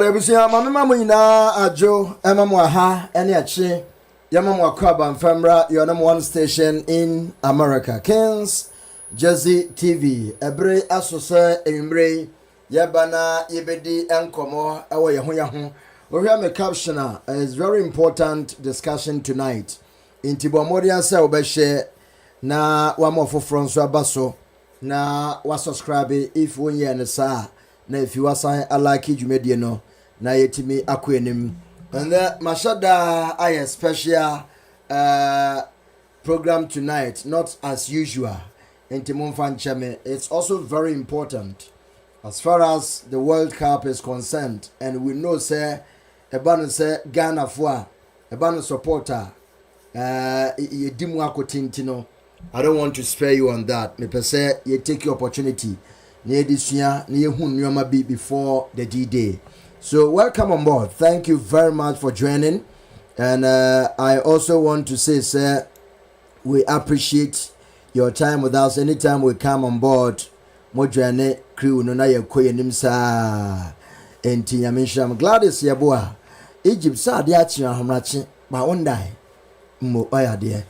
Ebusia mama nyina ajo emamu aha ene achi yamamu akwaba mfamra your number one station in America Kings Jersey TV ebre asose emre yabana yebedi enkomo ewo ye ho we have a caption is very important discussion tonight intibo modian say obehye na wamofo fronso abaso na wa subscribe if won ye ne sa na if you wasan alike jumedie no na yetimi akwenim and mashada I special program tonight not as usual intimon fanchame. It's also very important as far as the World Cup is concerned, and we know say ebanu say Ghana for ebanu supporter yedimu akotintino. I don't want to spare you on that. Me per se you take your opportunity near this year near whom be before the D-Day. So welcome on board. Thank you very much for joining. And I also want to say, sir, we appreciate your time with us. Anytime we come on board, Mojane crew no na ye koye nimsa enti nyamisha. I'm glad it's here, boy. Egypt sa dia chi ahomrachi ma ondai mo oya de.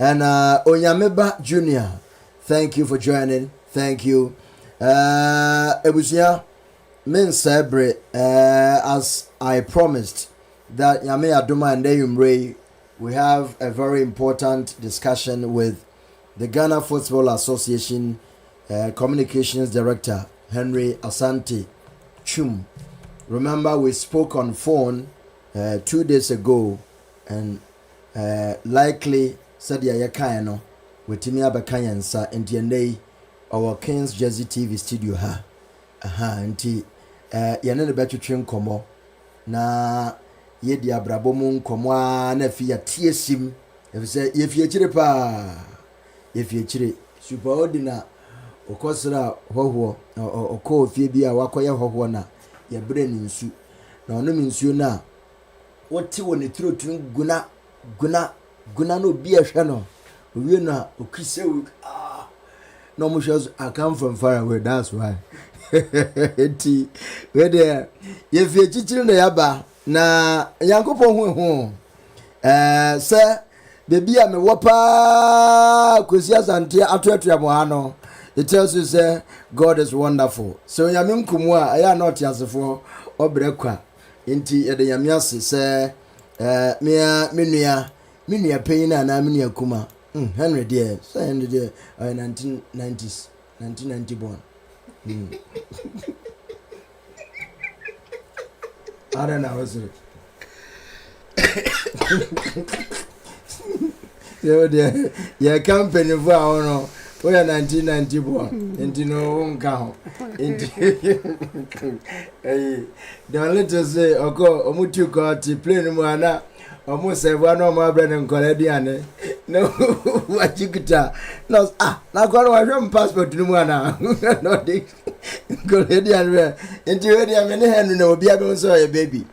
And Onyameba Junior, thank you for joining. Thank you. Ebusia men celebrate as I promised that Yame Aduma and Deyumre, we have a very important discussion with the Ghana Football Association Communications Director Henry Asante Twum. Remember we spoke on phone 2 days ago, and likely said ya yakano wetimi abakanyansa entiende our Kings Jersey TV studio ha enti yene ne betwetwe nkomo na yedi abrabo mu nkomo na fi ya tiesim efise yefie kire pa yefie kire super ordinary okosra hoho okọ ofie bi a wakoye hoho na ya bre ni nsu na ono mi nsu na woti woni trotun guna no bi ehwe no owie na okise no mo shows I come from far away, that's why. Eti we there ye fie chichiri na yaba na yankopon hu se bebi a me wopa kosi Asante atoatua mo ano. It tells you say God is wonderful. So nyame nkumu a aya not yasefo obrekwa enti ye de nyame ase se menua pain na menua kuma Henry dear, so Henry dear, 1990s, 1991. I don't know what's it. Your company for our no, we are 1991, and you know, won't count. Don't let us say, Oko, Omutu got to play no more. Almost one of my brother and Coladiane. No, what you could tell. No, now go on passport to one now. No, Dick. Coladian, and you already have many hands no be able to saw a baby.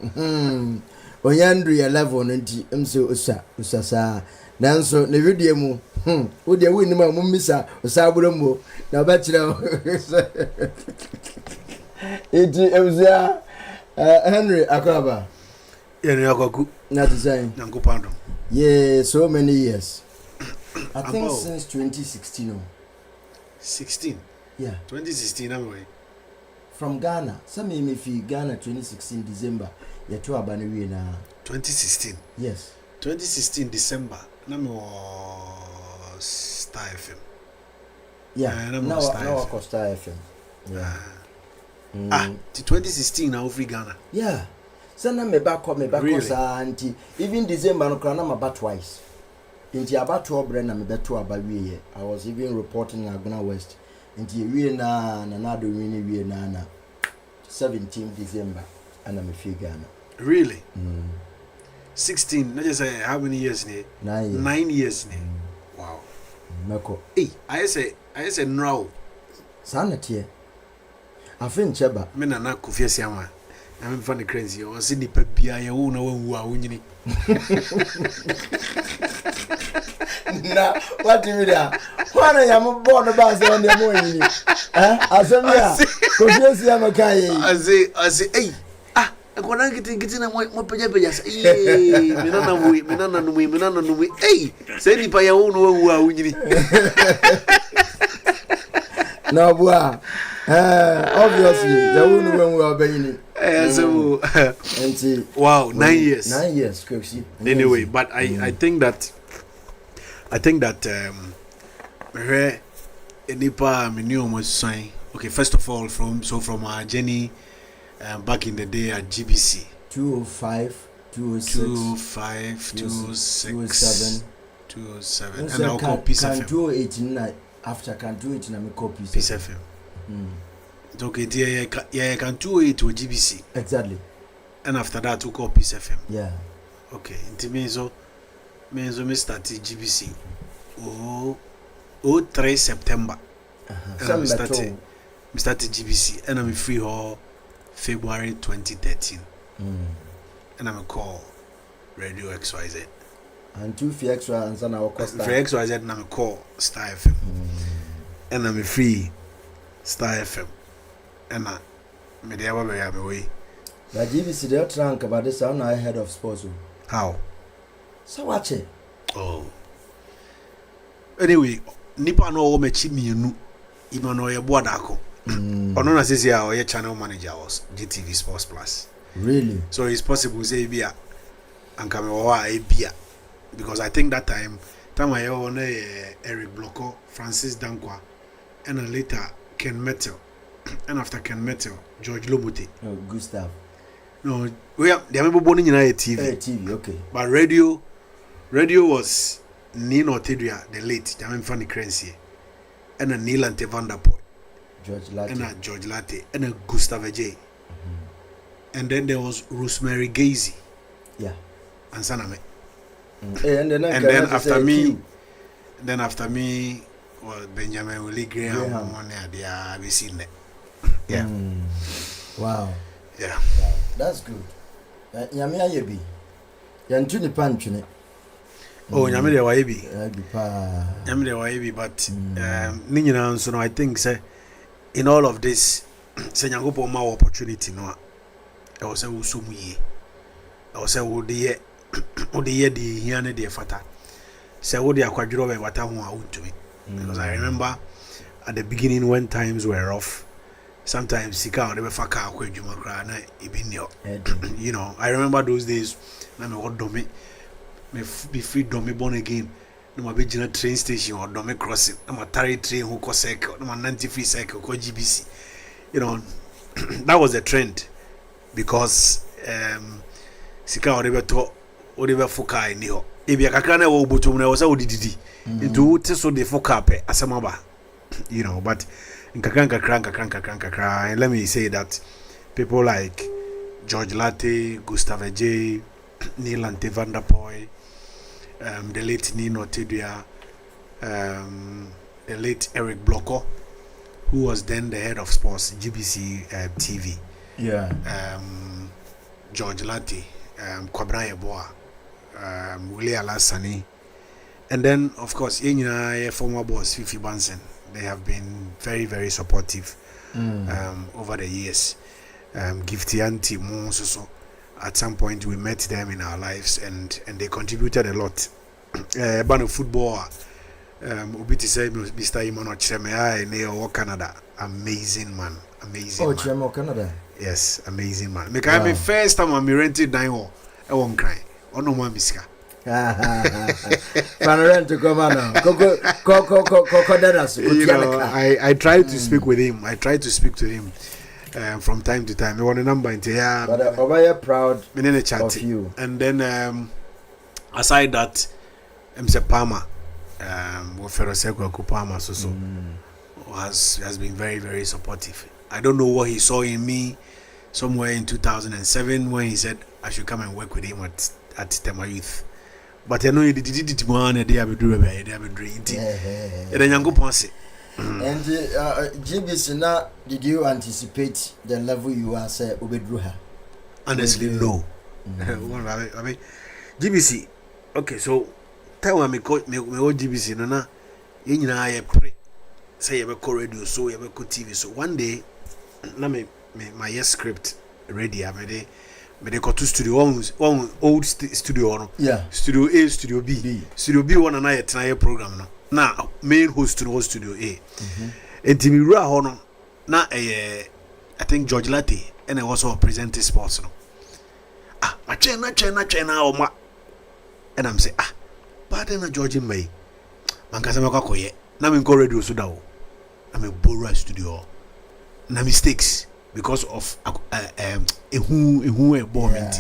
Oyandri 11 and so Usasa. Nanso, Nevidium. Would you win my mumisa or Saburumbo? Now, bachelor. It was Henry Akaba. Not the same. Yeah, so many years. I think since 2016. 16? Yeah. 2016, anyway. From Ghana. Some may feel Ghana 2016 December. Yeah, to Abani na. 2016? Yes. 2016 December. No Star FM. Yeah, no Star FM. Yeah. 2016 now free Ghana. Yeah. Sana me back really? Auntie. Even December no krana ma back twice. Inti abato obre na me beto abawie. I was even reporting Aguna West. Inti wie na do wie na 17 December and I'm a free Ghana. Really? 16. Not just say how many years ne? 9 years. 9 years ne. Wow. Meko. Hey, I say no. Sana tie. Afin cheba. Me na Kofi Asiama. I'm funny crazy. I was in the pepia. You know who are winning. Nah, what do you mean? Why are you born about the morning? Asante, Kofi Asiama kai. I say, hey, akona ngiti na mo peja say me nana no we hey say nipa ya wo no wawu a wunyini no boa obviously ya wo no wawu a bayini so and wow 9 years crazy anyway but I think that nipa me knew almost sign. Okay, first of all, from our journey back in the day at GBC 205 206 207 and I'll call Peace FM. Can 218 after can 218 me call Peace FM. Okay, yeah, can 208 to GBC. Exactly. And after that we call Peace FM. Yeah. Okay, it means me started GBC. 3 September. And I started GBC and I'm free all February 2013. And I'm a call Radio XYZ. And 2 for extra and son our cost. For XYZ and I'm a call Star FM. And I'm a free Star FM. And I made the other way. But GBC they're trunk about this sound I head of sports. How? So watch it. Oh. Anyway, nipa no wo mechi mienu ima no ye boadako. Ono na sisi ya oye channel manager was GTV Sports Plus. Really? So it's possible say bia anka me wa e bia because I think that time I on Eric Blocko, Francis Dankwa and later Ken Metal and after Ken Metal George Lomote. Oh, Gustav. No, we are they are born in TV. TV, okay. But radio was Nino Tedria, the late Jamin Fanny Crency, and a Neil Ante Vanderpool, George Latte, and a George Latte, and a Gustav J. And then there was Rosemary Gazy, yeah, and Saname. And then after me, well, Benjamin Willie Graham, one there, I've seen that. Yeah. Wow. Yeah. That's good. Yamia Yebi. Yantuni Panchune. Oh, Yamide Waibi. Pa. Yamide Waibi, but Nina, so I think say in all of this, say Yangopo more opportunity no. I was say Usumuye. I was say would the Hiane de Fata. Say would the Aquadro Watahu to me. Because I remember at the beginning when times were rough, sometimes Sika or the Faka Jumakra, you know, I remember those days. Na me would me be free domi born again. No my be train station or domi crossing. No my tarry train who co cycle. No my 93 cycle co GBC. You know, that was the trend because Sika or the Foka in here. If you can't go to me, I was out did into so the Foka pe asamaba. You know, but in Kakranka, and let me say that people like George Latte, Gustav J, Neil Ante Vanderpool, the late Nino Tedria, the late Eric Blocko, who was then the head of sports, GBC TV. Yeah. George Latte, Kwabra Yeboah, Willie Alassani, and then of course, former boss Fifi Bansen. They have been very, very supportive over the years. Gifty Auntie Mo so. At some point we met them in our lives and they contributed a lot. Bano football Ubiti say Mr. Imano Chemea in Canada. Amazing man. Amazing. Oh, man. Chemo Canada. Yes, amazing man. Because wow. First time I rented nine I won't cry. Oh no one miska. You know, I tried to speak with him. I tried to speak to him. From time to time, I want a number into here. But over proud of you. And then, aside that, Mr. Palmer, Palmer, has been very, very supportive. I don't know what he saw in me somewhere in 2007 when he said I should come and work with him at Tema Youth. But I know he did it one a day. I be doing it. And then Yango Ponce. And GBC now, did you anticipate the level you are say Obedruha? Honestly, no. I mean, GBC. Okay, so tell me GBC no na. You know I pray. Say you be radio, so you be TV. So one day, na me my script ready. me de to studio one old studio no. Yeah. Studio A, Studio B. Studio B one na yet na program no. Na main host to Studio A. Enti mi wura ho no na I think George Latte and I also presenting sports no. Ah, ma na o ma. And I'm say but na George May. Man ka se me kwakoye. Na me nko radio so da o. Na me borrow studio. Na mistakes because of who a boring.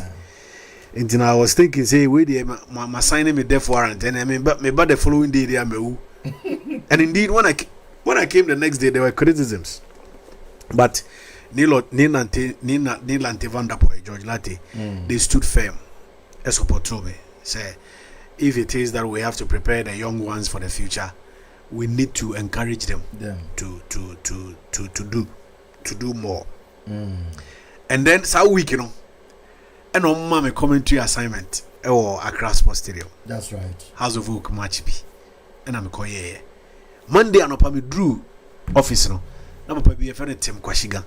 And I was thinking, say, wait, my signing me death warrant, and I mean, but the following day they are me. And indeed, when I came the next day, there were criticisms. But Nilante Van der Poel, George Latte, they stood firm. As support me, say, if it is that we have to prepare the young ones for the future, we need to encourage them to do more. And then so week, you know. And on my commentary assignment or Accra Sports Stadium. That's right. House of Oak match be. And I'm call yeah. Monday I no pa me drew office no. Na papa be a friend Tim Kwashiga.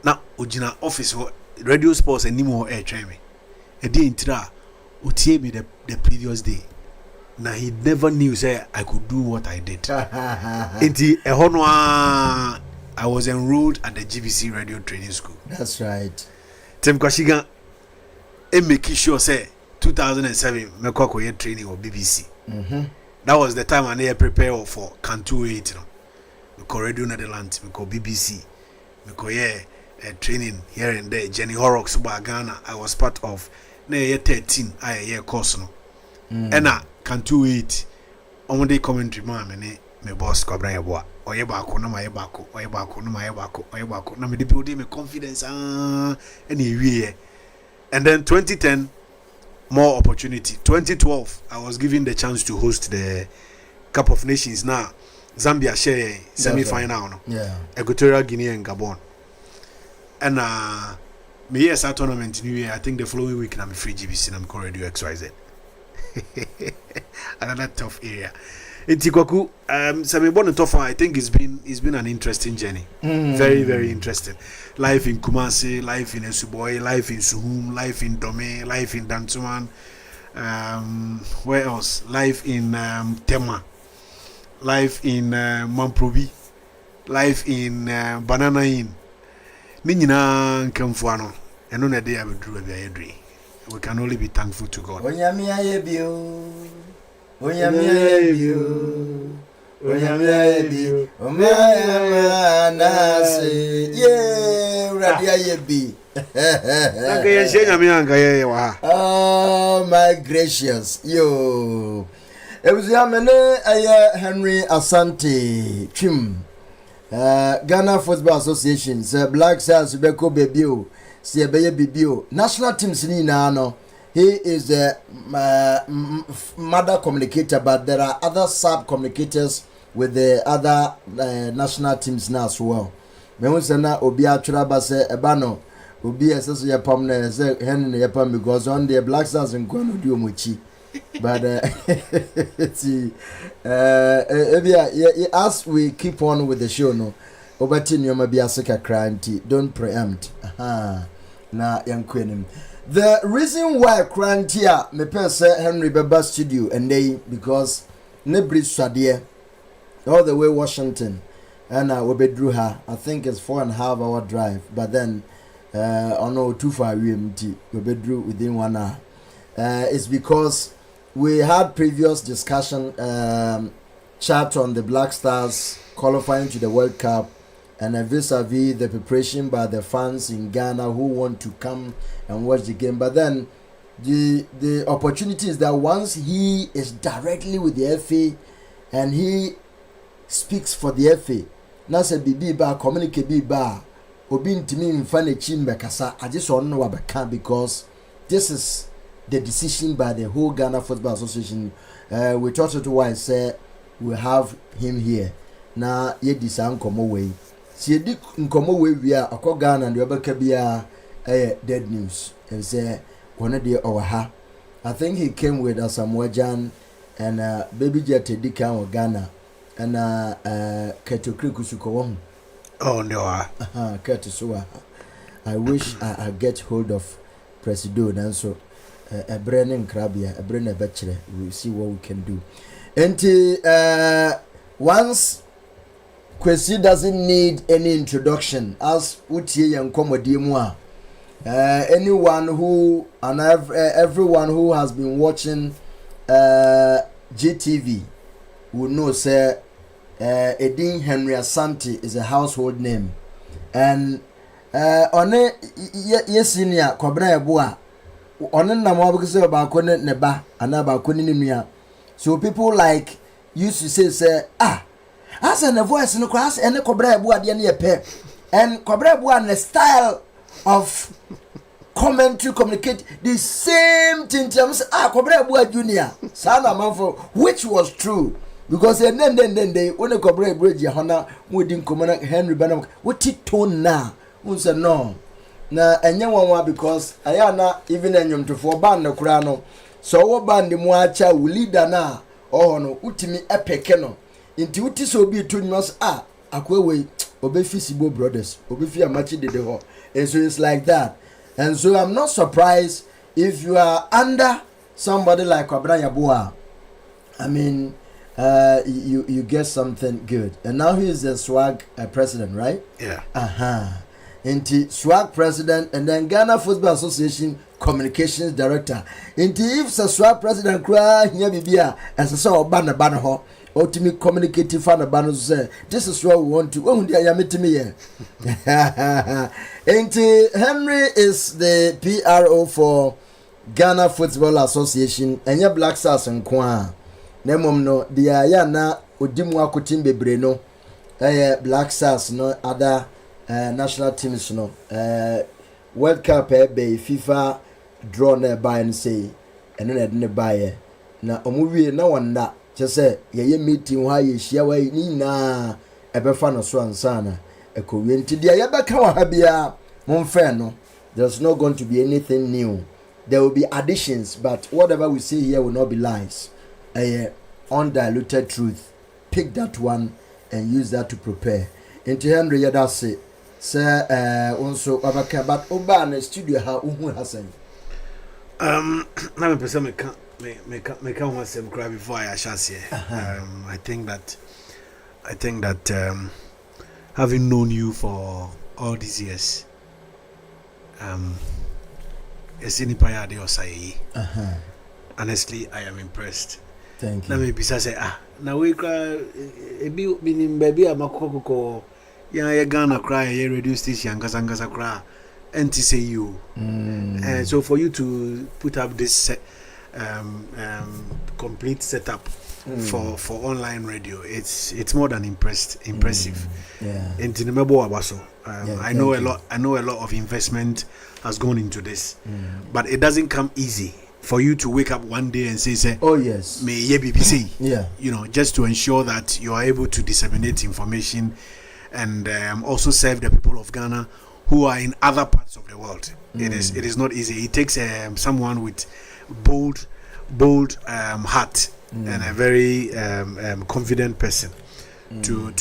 Na ojina office radio sports and nimo air train me. E dey intira otie me the previous day. Na he never knew say I could do what I did. Enti e ho no I was enrolled at the GBC Radio Training School. That's right. Tim Kwashiga making sure say 2007 Mekwakoye training or BBC. That was the time I prepare for Cantu 8. We call Radio Netherlands, we call BBC, we call training here and there. Jenny Horrocks Ghana. I was part of year 13 year course no. And Cantu 8 on the commentary man me boss Kwabra Yeboa. Oyebako na mayebako na me build me confidence anyway. And then 2010 more opportunity. 2012 I was given the chance to host the Cup of Nations. Now Zambia share semi-final no. Yeah. Equatorial Guinea and Gabon. And me yes a tournament new year. I think the following week I'm free GBC and I'm called Radio XYZ. Another tough area. Itikwaku, I think it's been an interesting journey. Very, very interesting. Life in Kumasi, life in Esuboy, life in Suhum, life in Dome, life in Dantuan. Where else? Life in Tema, life in Mamprobi, life in Banana Inn. Ninina Kamfuano. And on a day I will do a very. We can only be thankful to God. Oh my gracious, yo. It was Henry Asante Twum, Ghana Football Association, Black Stars Beko Bebio, Siabeye Bibio, national teams in no. He is the mother communicator, but there are other sub communicators with the other national teams now as well. Me won say na obi atwera ba say ebano obi eseso ye pam na say hen na ye pam because on the Black Stars nko no di omochi. But see as we keep on with the show no obati nyoma bi aseka kranti don't preempt na yankwenim. The reason why Krantia me say Henry Beba studio and they because Nebri Swadie all the way Washington and we bedrew her. I think it's 4.5 hour drive, but then no too far UMT we bedrew within 1 hour. It's because we had previous discussion chat on the Black Stars qualifying to the World Cup and vis-a-vis the preparation by the fans in Ghana who want to come and watch the game. But then the opportunity is that once he is directly with the FA and he speaks for the FA, now say bibi ba communicate bibi ba obi ntimi mfa na chi mbekasa. I just want to know about because this is the decision by the whole Ghana Football Association. We thought it wise say we have him here. Na ye disan komo way. Si ye di nkomo we wia akọ Ghana de obeka bia dead news. And say one day over ha. I think he came with Asamoah Gyan and baby jet dika o Ghana and Ketokri Kusuko. Oh no. Ketusuwa. I wish I get hold of Presido and so a brain and crabia, a brain a bachelor. We'll see what we can do. And once Kwesi doesn't need any introduction, as Utie and Komodi Mwa. Anyone who and everyone who has been watching GTV will know, sir, Edin Henry Asante is a household name. And on yes, senior Cobra Boa on a number because about Conet Neba and about Coninimia. So people like used to say, as a voice in the class and the Cobra Boa Diania Pep and Cobra Boa and the style of commentary communicate the same thing terms Cobra Boa Junior Sana Manfo, which was true. Because then they when a Cobra Bridge Hona Woodin Commander Henry Banham, what it tone now? Who said no? Na and young one because I am not even in to forband the crano. So what band the Moacha will lead na or no Utimi Epekeno. Into Utis will be 2 months. Akwe Obefisibo brothers, Obefia Machi de ho. And so it's like that. And so I'm not surprised if you are under somebody like Abraya Boa. I mean, you get something good. And now he is the swag president, right? Yeah. Into swag president and then Ghana Football Association communications director. Into if the swag president cry here bibia as a sort of banner ho. Ultimate communicative fan of banners say this is what we want to. Oh, dear, meet me here. Henry is the PRO for Ghana Football Association and your Black Stars and Kwa. Nemom no, the Ayana Udimwa Kutimbe Breno, Black Stars, no other national teams, no World Cup, be FIFA draw nearby and say, and then I didn't buy it. Now, a movie, no one that. Just say, ye meeting why ye share way nina ebe fan so ansana e ko wenti dia ye beka wa habia mon friend no there's not going to be anything new. There will be additions, but whatever we say here will not be lies. Undiluted truth. Pick that one and use that to prepare. Into Henry Yadase say also abaka but oba na studio ha uhu hasen na me pese me can want some cry before I shall say. I think that having known you for all these years, honestly, I am impressed. Thank you. Let me be say now we cry baby I'm a coco yeah Ghana cry radio station Gazangasa cry and to say you so for you to put up this complete setup for online radio, it's more than impressive. Yeah. I know a lot of investment has gone into this, but it doesn't come easy for you to wake up one day and say oh yes, may ye BBC, yeah, just to ensure that you are able to disseminate information and also serve the people of Ghana who are in other parts of the world. It is not easy. It takes someone with bold heart and a very confident person to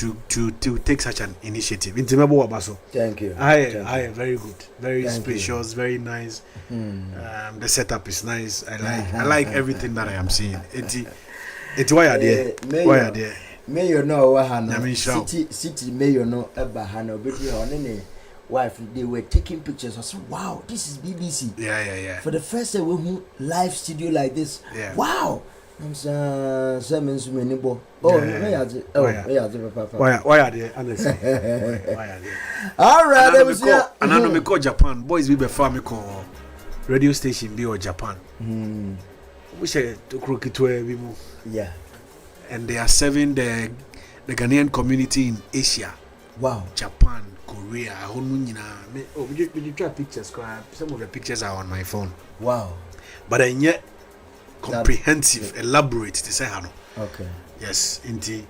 take such an initiative. Thank you. I very good, very spacious, very nice. The setup is nice. I like everything that I am seeing. It's why are there. Mayor no wahano city mayor no ebahano baby on wife they were taking pictures. I said wow, this is BBC. Yeah. For the first time we live studio like this. Yeah. Wow. I'm saying oh why are they honestly why are they all right and I know me call Japan boys we before me call radio station be or Japan we say to krokitwe yeah, and they are serving the Ghanaian community in Asia. Wow. Japan, Korea, you try pictures. Some of the pictures are on my phone. Wow. But I yet comprehensive, elaborate. They say how. Okay. Yes, indeed.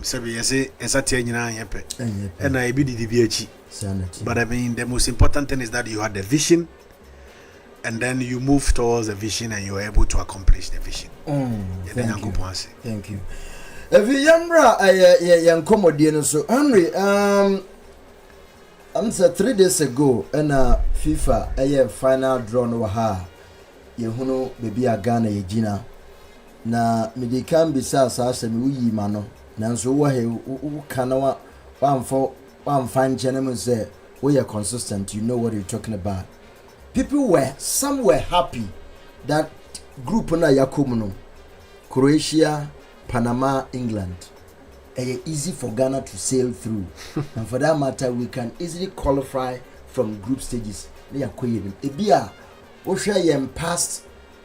Sabi yase esati nyina yepe. And I be the DBH. Sanity. But I mean the most important thing is that you had the vision, and then you move towards the vision and you are able to accomplish the vision. Thank you. If you yambra yankomodie no so Henry I'm say 3 days ago and FIFA a final draw no ha ye hunu baby a Ghana ye gina na me dey kan bisa sa me wuyi ma no nanso wo he wo kana wa fan channel say we are consistent, you know what you're talking about. Some were happy that group na yakomuno Croatia, Panama, England. Easy for Ghana to sail through. And for that matter, we can easily qualify from group stages. They are querying. Ebia, we share past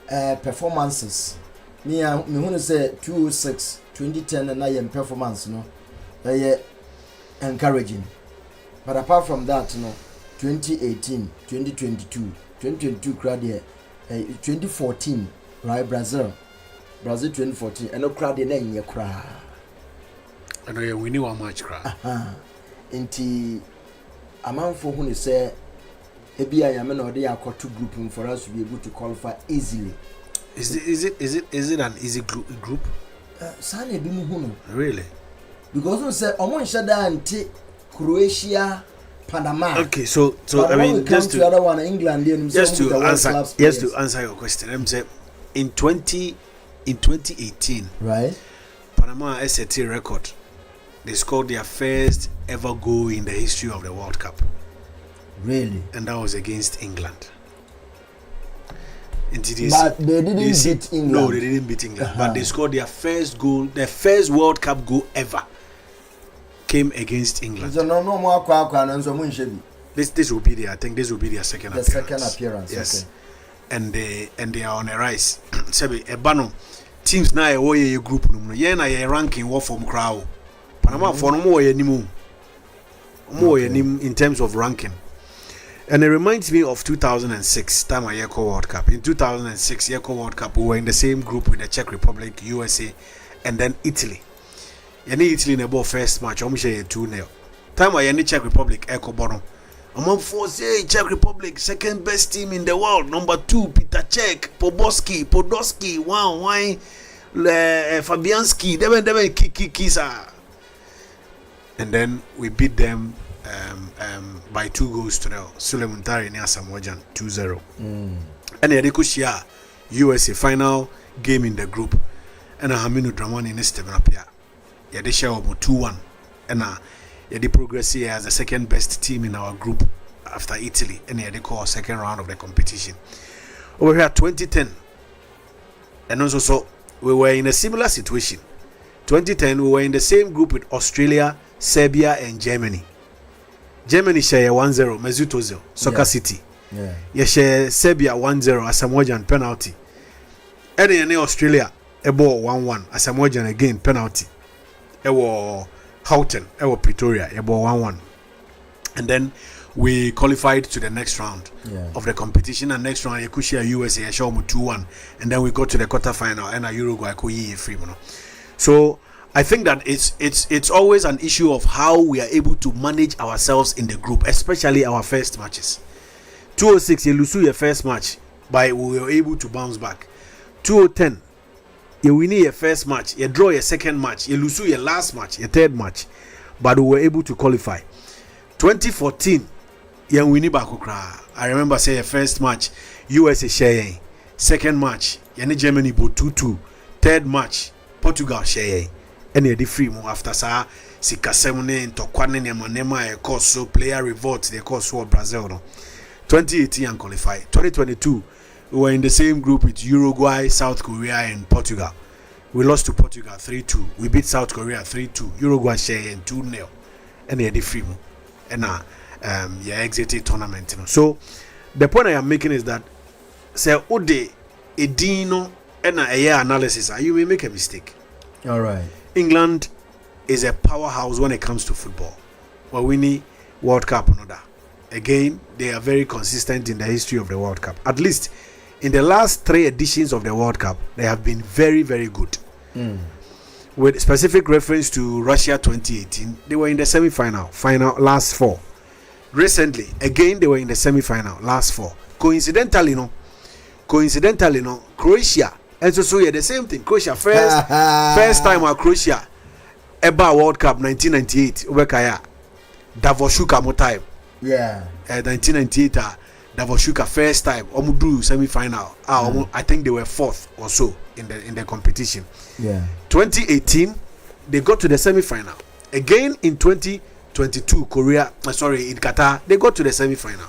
performances. Me want to say 2006, 2010, and I performance, no, encouraging. But apart from that, 2018, 2022, 2022 2014, right? Brazil 2014, and no crowd in any crowd. I know we knew how much crowd. Inti amount for who say Ebia Yaman or they are called two grouping for us to be able to qualify easily. Is it an easy group? Sane bi mu Really? Because we say Omo Shada anti Croatia, Panama. Okay, so Panama, I mean just to the other one, England, just to answer your question, I'm saying in 2018, right? Panama set a record. They scored their first ever goal in the history of the World Cup. Really? And that was against England. But they didn't beat England. No, they didn't beat England. But they scored their first goal, their first World Cup goal ever came against England. So no more This will be their, I think this will be their second appearance. Second appearance, yes. Okay. And they are on a rise. Sebi ebano teams na e woye group no. Ye na ye ranking wo from crowd. Panama for no more ye nimu. More ye nim in terms of ranking. And it reminds me of 2006 time I Eco World Cup. In 2006 Eco World Cup we were in the same group with the Czech Republic, USA, and then Italy. Yeni Italy in the first match, almost 2-0. Time I any Czech Republic Eco Bono. Among four say Czech Republic, second best team in the world. Number 2, Peter Cech, Podolski, wine, Fabianski, they kisa. And then we beat them by 2 goals to the Sulemuntari near Samojan 2-0. And the Kushia USA final game in the group. And Haminu Dramani in Esteban Apia. Yeah, they share about 2-1. And they progress here as the second best team in our group after Italy. And they call second round of the competition. Over here 2010. And also so we were in a similar situation. 2010 we were in the same group with Australia, Serbia and Germany. Germany share 1-0 Mesut Ozil, Soccer City. Yeah, share Serbia 1-0 Asamoah penalty. And then Australia a ball 1-1 Asamoah again penalty. It was Houghton, it was Pretoria, a ball 1-1. And then we qualified to the next round of the competition. And next round Yakushia USA a show 2-1. And then we go to the quarterfinal and a Uruguay free. So I think that it's always an issue of how we are able to manage ourselves in the group, especially our first matches. 2006 you lose your first match, but we were able to bounce back. 2010 you win your first match, you draw your second match, you lose your last match, your third match, but we were able to qualify. 2014 you win back. I remember say your first match USA share, second match you Germany bo 2-2, third match Portugal share. And the free more after sa sikasemune ntokwane nema e course so player revolt the course for Brazil no. 2018 and qualify. 2022 we were in the same group with Uruguay, South Korea and Portugal. We lost to Portugal 3-2. We beat South Korea 3-2. Uruguay share and 2-0. And the free more. And exited tournament. So the point I am making is that say ode edino and a analysis you may make a mistake. All right. England is a powerhouse when it comes to football. Well, we need World Cup another. Again, they are very consistent in the history of the World Cup. At least in the last 3 editions of the World Cup, they have been very, very good. With specific reference to Russia 2018, they were in the semi-final, last 4. Recently, again, they were in the semi-final, last 4. Coincidentally, Croatia. And so yeah, the same thing. Croatia first time at Croatia World Cup 1998. Ubekaya Davoshuka mo time. Yeah. 1998 Davoshuka first time do semi-final. I think they were 4th or so in the competition. Yeah. 2018 they got to the semi-final. Again in 2022 in Qatar they got to the semi-final.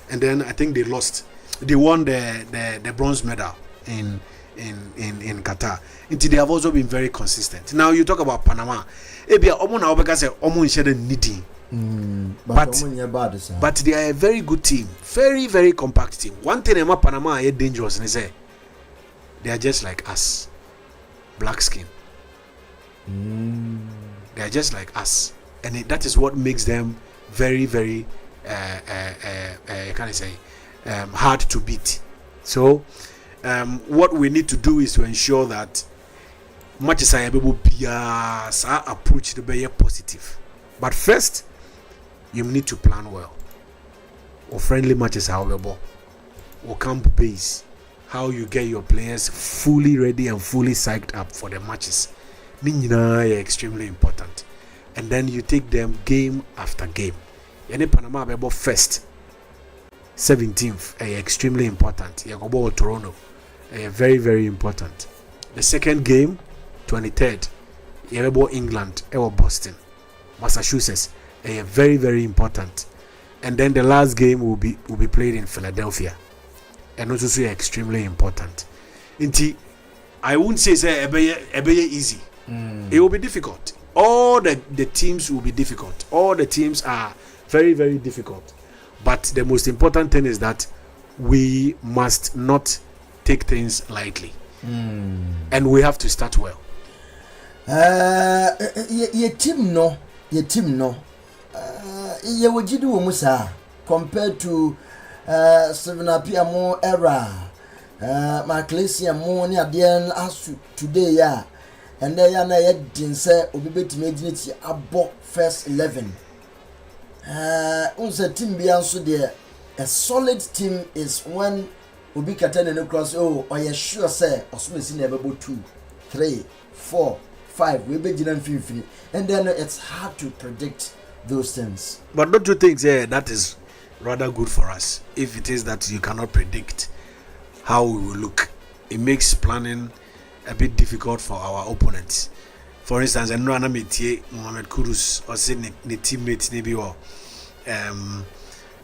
And then I think they lost. They won the bronze medal in Qatar. Until they have also been very consistent. Now you talk about Panama. Ebia omo na obeka say omo nshede needing. But they are a very good team. Very, very compact team. One thing about Panama is dangerous, and say they are just like us. Black skin. They are just like us. And that is what makes them very, very hard to beat. So what we need to do is to ensure that matches are able to be approach to be positive. But first, you need to plan well. Or friendly matches are available. Or camp base. How you get your players fully ready and fully psyched up for the matches. Are extremely important. And then you take them game after game. Yani Panama available first. 17th extremely important. Yagobo Toronto. Very, very important. The second game, 23rd. Available England. Boston. Massachusetts. Very, very important. And then the last game will be played in Philadelphia, and also extremely important. I wouldn't say easy. It will be difficult. All the teams will be difficult. All the teams are very, very difficult. But the most important thing is that we must not take things lightly, and we have to start well. Your team no. You would do Musa compared to 7 p.m. era. My Ecclesia more near the end as today, yeah. And they are not yet didn't say Obibet Imagine about first 11. Unsa team be answer there. A solid team is when Obi Katan and cross. Oh, you sure say Osmo never 2, 3, 4, 5. We be Jinan and then it's hard to predict those things. But don't you think that is rather good for us? If it is that you cannot predict how we will look, it makes planning a bit difficult for our opponents. For instance, I know Anamiti Mohamed Kudus or say the teammates maybe or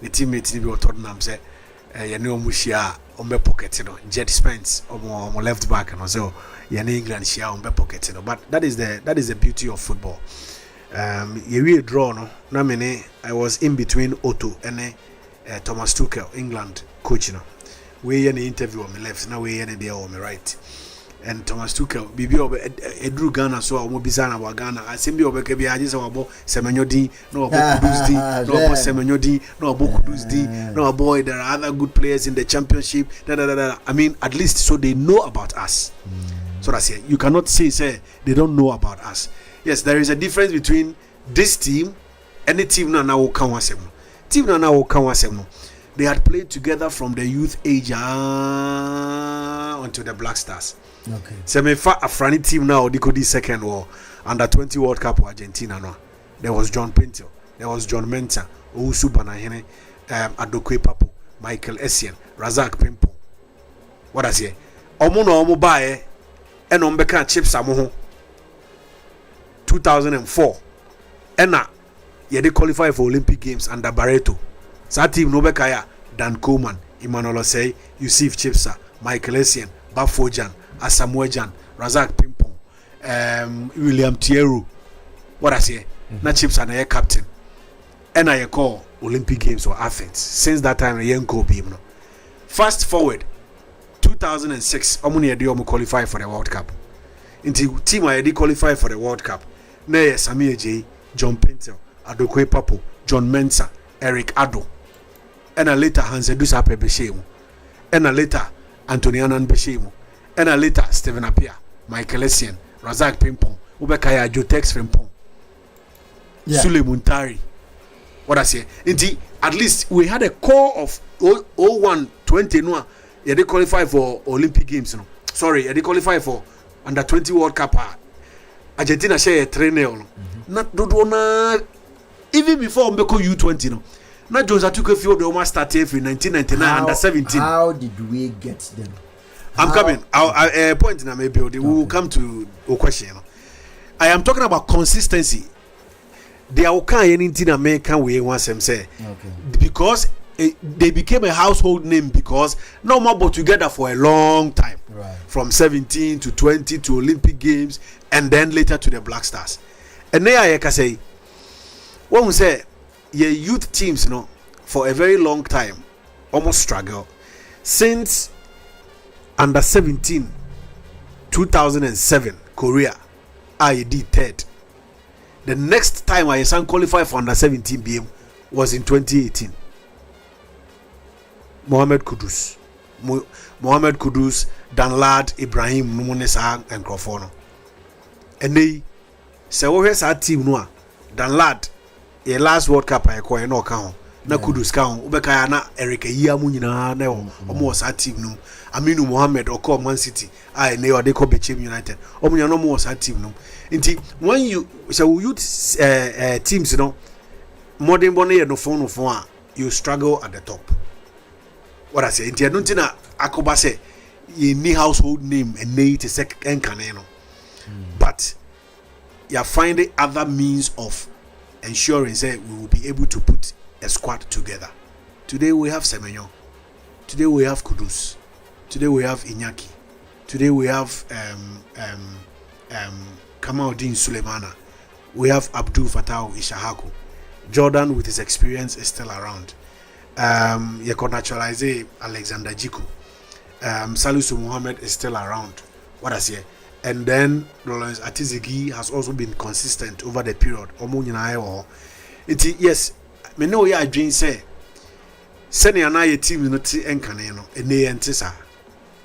Tottenham say you know Mushia on my pocket, Jet Spence on left back and also England share on my pocket, but that is the beauty of football. You draw no. I was in between Otto and Thomas Tuchel, England coach. We in the interview on my left, now we in there on my right. And Thomas Tuchel, Bibi Edru Ghana, so I won't be saying about Ghana. I seem to be able to say about Semenyodi, no about Kudusdi, no about Semenyodi, no about Kudusdi, no about there are other good players in the championship. I mean, at least so they know about us. So that's it. You cannot say they don't know about us. Yes, there is a difference between this team and the team now will come Team now will come. They had played together from the youth age until the Black Stars. Okay. So me fa Afrani team now they could second war under 20 World Cup for Argentina now. There was John Pinto, there was John Mensah, Owusu Banahene, Adokwe Papo, Michael Essien, Razak Pimpo. What I say? Omo no omo bae and ombeka chips amoho. 2004 ena they qualify for Olympic Games under Barreto. Sa team no bekaya Dan Coleman, Emmanuel Osei, Yusuf Chipsa, Michael Essien, Bafojan, Asamoah, Razak Pimpon, William Thierry. What I say? Na Chipsa na captain. And I call Olympic Games for Athens. Since that time I ain't go beam no. Fast forward 2006, omuni edi qualify for the World Cup. Into team I qualify for the World Cup. Na Samir J, John Pinto, Adokwe Papo, John Mensah, Eric Ado. And later Hansedu Sape Beshemu. And later Anthony Anan Beshemu. And later Stephen Appiah, Michael Essien, Razak Pimpon, Ubekaya Jotex Pimpon, Sule Muntari. What I say? Indeed, at least we had a core of 0120 no. They qualify for Olympic Games. No, sorry, they qualify for under 20 World Cup. Argentina share a trainer. Not do even before Mbeko U20 no. Na Jones Atuka field almost started in 1999 under 17. How did we get them? I'm coming. I'll point now maybe we will come to a question. I am talking about consistency. They are okay anything American way once them say. Because they became a household name because no more but together for a long time. Right. From 17 to 20 to Olympic Games and then later to the Black Stars. And there I can say when we say your youth teams, for a very long time almost struggle since under 17 2007 Korea I did third. The next time I qualified for under 17 BM was in 2018. Mohamed Kudus, Danlad, Ibrahim, Numunesa, and Crofono. And they say, "Oh, here's our team now. Danlad, a last World Cup I call no count. Na Kudus count. Ubekaya na Eric Yamunina na almost our team no. Aminu Mohamed or call Man City. I know they call Bechem United. Omunya no more our team no. Inti when you youth teams modern bonnet no phone you struggle at the top. What I say, I don't think Akoba say you need household name and need to second caneno. But you're finding other means of ensuring that we will be able to put a squad together. Today we have Semenyo. Today we have Kudus. Today we have Iñaki. Today we have Kamaldeen Sulemana. We have Abdul Fattah Ishahaku. Jordan with his experience is still around. You could naturalize Alexander Jiku. Salisu Muhammad is still around. What I say? And then Lawrence Atizigi has also been consistent over the period. Yes, me know ya dream say. Send your team not encaneno and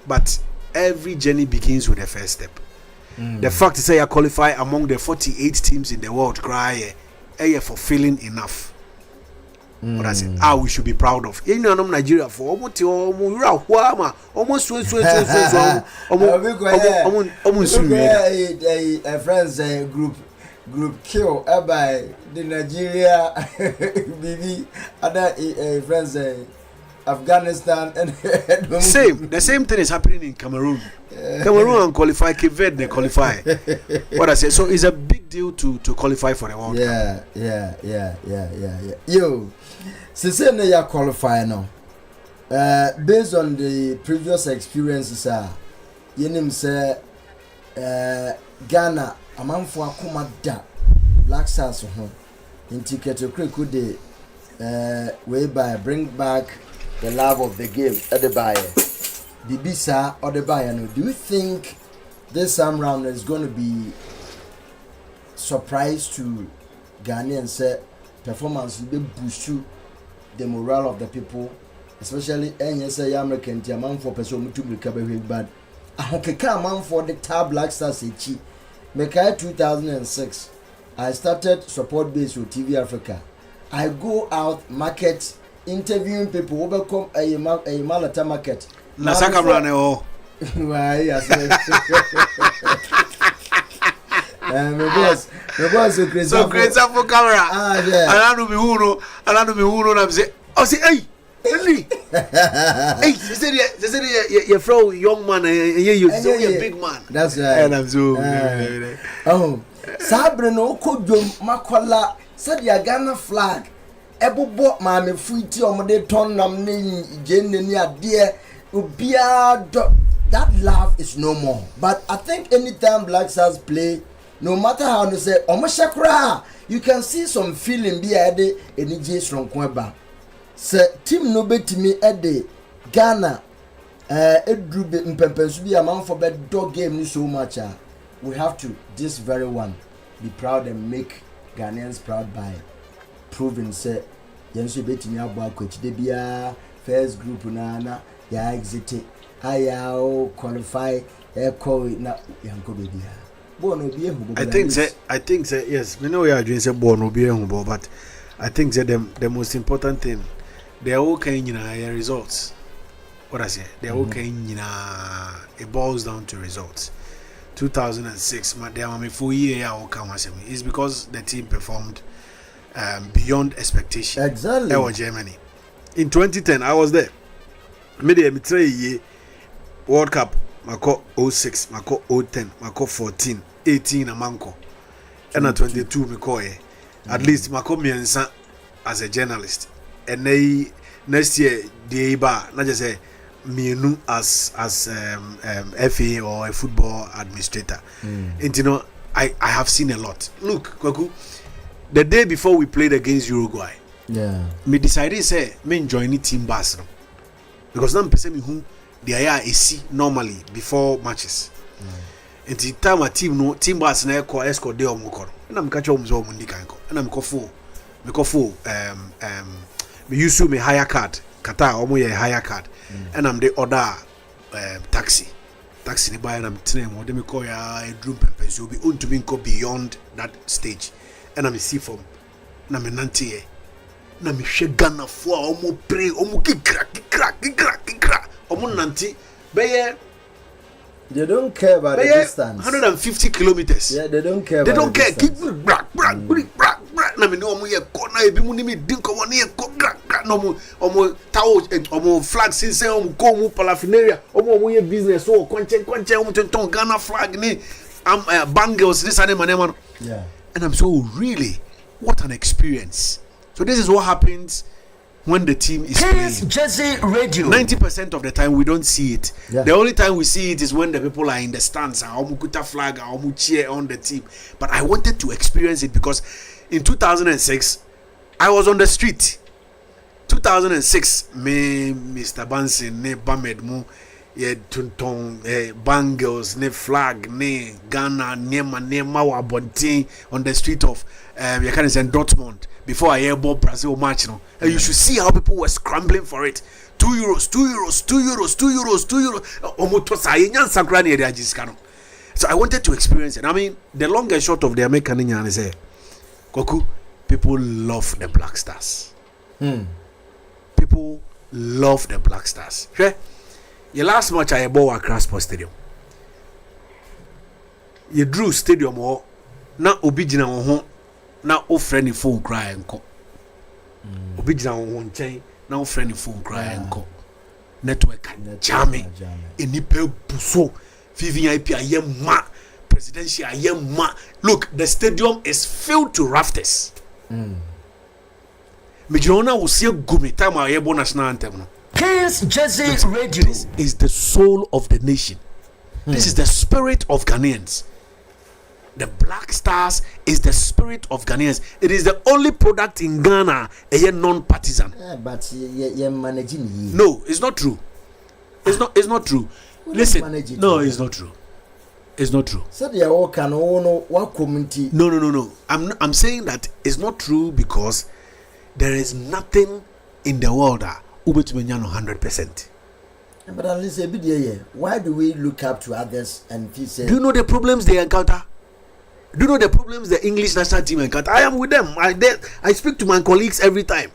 but every journey begins with the first step. The fact is that you qualify among the 48 teams in the world cry fulfilling enough. What I say, we should be proud of. You know, Nigeria for almost friends group kill by the Nigeria BB other friends Afghanistan and the same thing is happening in Cameroon. Cameroon qualify, Cape Verde they qualify. What I say, so it's a big deal to qualify for the World Cup. Yeah. Yo, since you qualify now, based on the previous experiences, you say Ghana, a man for Akuma da Black Stars home in ticket to could they whereby bring back the love of the game at the buyer. Bibisa or the buyer. Do you think this time round is going to be surprise to Ghanaians? Say performance will boost you the morale of the people, especially any say American man for person to recover bad. I hope man for the tab Black Stars echi. Mekai 2006. I started support base with TV Africa. I go out market interviewing people who will come a Malata market. Nasaka Brane oh. Why yes. My boss so crazy. So crazy for camera. Yeah. I don't be who I'm say. Oh say hey. Hey, they said you're from young man and you're a big man. That's right. And I'm so Sabre no kodum makwala said ya Ghana flag ebobo maame fuiti omode ton nam ne jenne ni ade obia that love is no more. But I think anytime Black Stars play, no matter how they say omoshakra, you can see some feeling be ade energy from Kweba. Se team no betimi ade Ghana edrube mpempensu bi amount for bed dog game ni so much. We have to this very one be proud and make Ghanaians proud by proving say yenso betimi abo akwachi de bia first group na ya exit aya qualify call na yanko be bia born obi ehu. I think say yes, we know you are doing say born obi ehu, but I think that the most important thing they are okay in results. What I say, they are okay in it boils down to results. 2006, my 4 year is because the team performed beyond expectation. Exactly. Or Germany. In 2010, I was there. Media me World Cup, Mako 06, Mako 010, Mako 14, 18 a manko. And at 22 Mikoye. At least Mako miensa as a journalist. And they next year the Iba, not just say mienu as FA or a football administrator. And you know, I have seen a lot. Look, Kwaku, the day before we played against Uruguay, me decided say me join the team bus because now person me who the aya is normally before matches. And the time a team bus na ko escort dey omukoro. Na me catch omzo omundi kanko. Na me kofo me use me hire card. Kata omo ye hire card. And I'm the order taxi ni buy na me tene mo de me call ya a drum pempen so be on to me go beyond that stage. And I'm see from na me nante na me hwe Ghana fo a omo pray omo kikra omo nante be they don't care about the distance. 150 kilometers. Yeah, they don't care. They about don't care. Keep na me no omo ye corner e bi mu ni me din ko woni ye ko no omo tawo omo flag since omo ko mu paraphernalia omo ye business so konchen omo ton Ghana flag ni bangles this and man. Yeah. And I'm so really what an experience. So this is what happens when the team is playing. Jesse Radio. 90% of the time we don't see it. Yeah. The only time we see it is when the people are in the stands, Amukuta flag, Amu cheer on the team. But I wanted to experience it because in 2006 I was on the street. 2006, me Mr. Bansin, ne Bamed Mu, ye Tunton, bangles, ne flag, ne Ghana, ne Mawa Bontin on the street of you can say Dortmund. Before I hear about Brazil match, and you should see how people were scrambling for it. 2 euros. So I wanted to experience it. I mean, the long and short of the American is here. Koku, people love the Black Stars. People love the Black Stars. Okay? Your last match I bought Accra Sports Stadium. You drew stadium or na obijina ho na ofre ni phone cry enko. Obijina ho nchen na ofre ni phone cry enko. Network jamming. Enipe buso VVIP ayema presidential ayema. Look, the stadium is filled to rafters. Mijona will see gumi time ayebo national anthem. Kings Jesse Radio. This is the soul of the nation. This is the spirit of Ghanaians. The Black Stars is the spirit of Ghanaians. It is the only product in Ghana a non-partisan. Yeah, but you're managing. No, it's not true. It's not true. Listen, no, it's not true. It's not true. So they all can own one community. No. I'm saying that it's not true because there is nothing in the world that Ubetumenyano 100%. But at least a bit yeah. Why do we look up to others and say? Do you know the problems they encounter? Do you know the problems the English national team encounter? I am with them. I speak to my colleagues every time.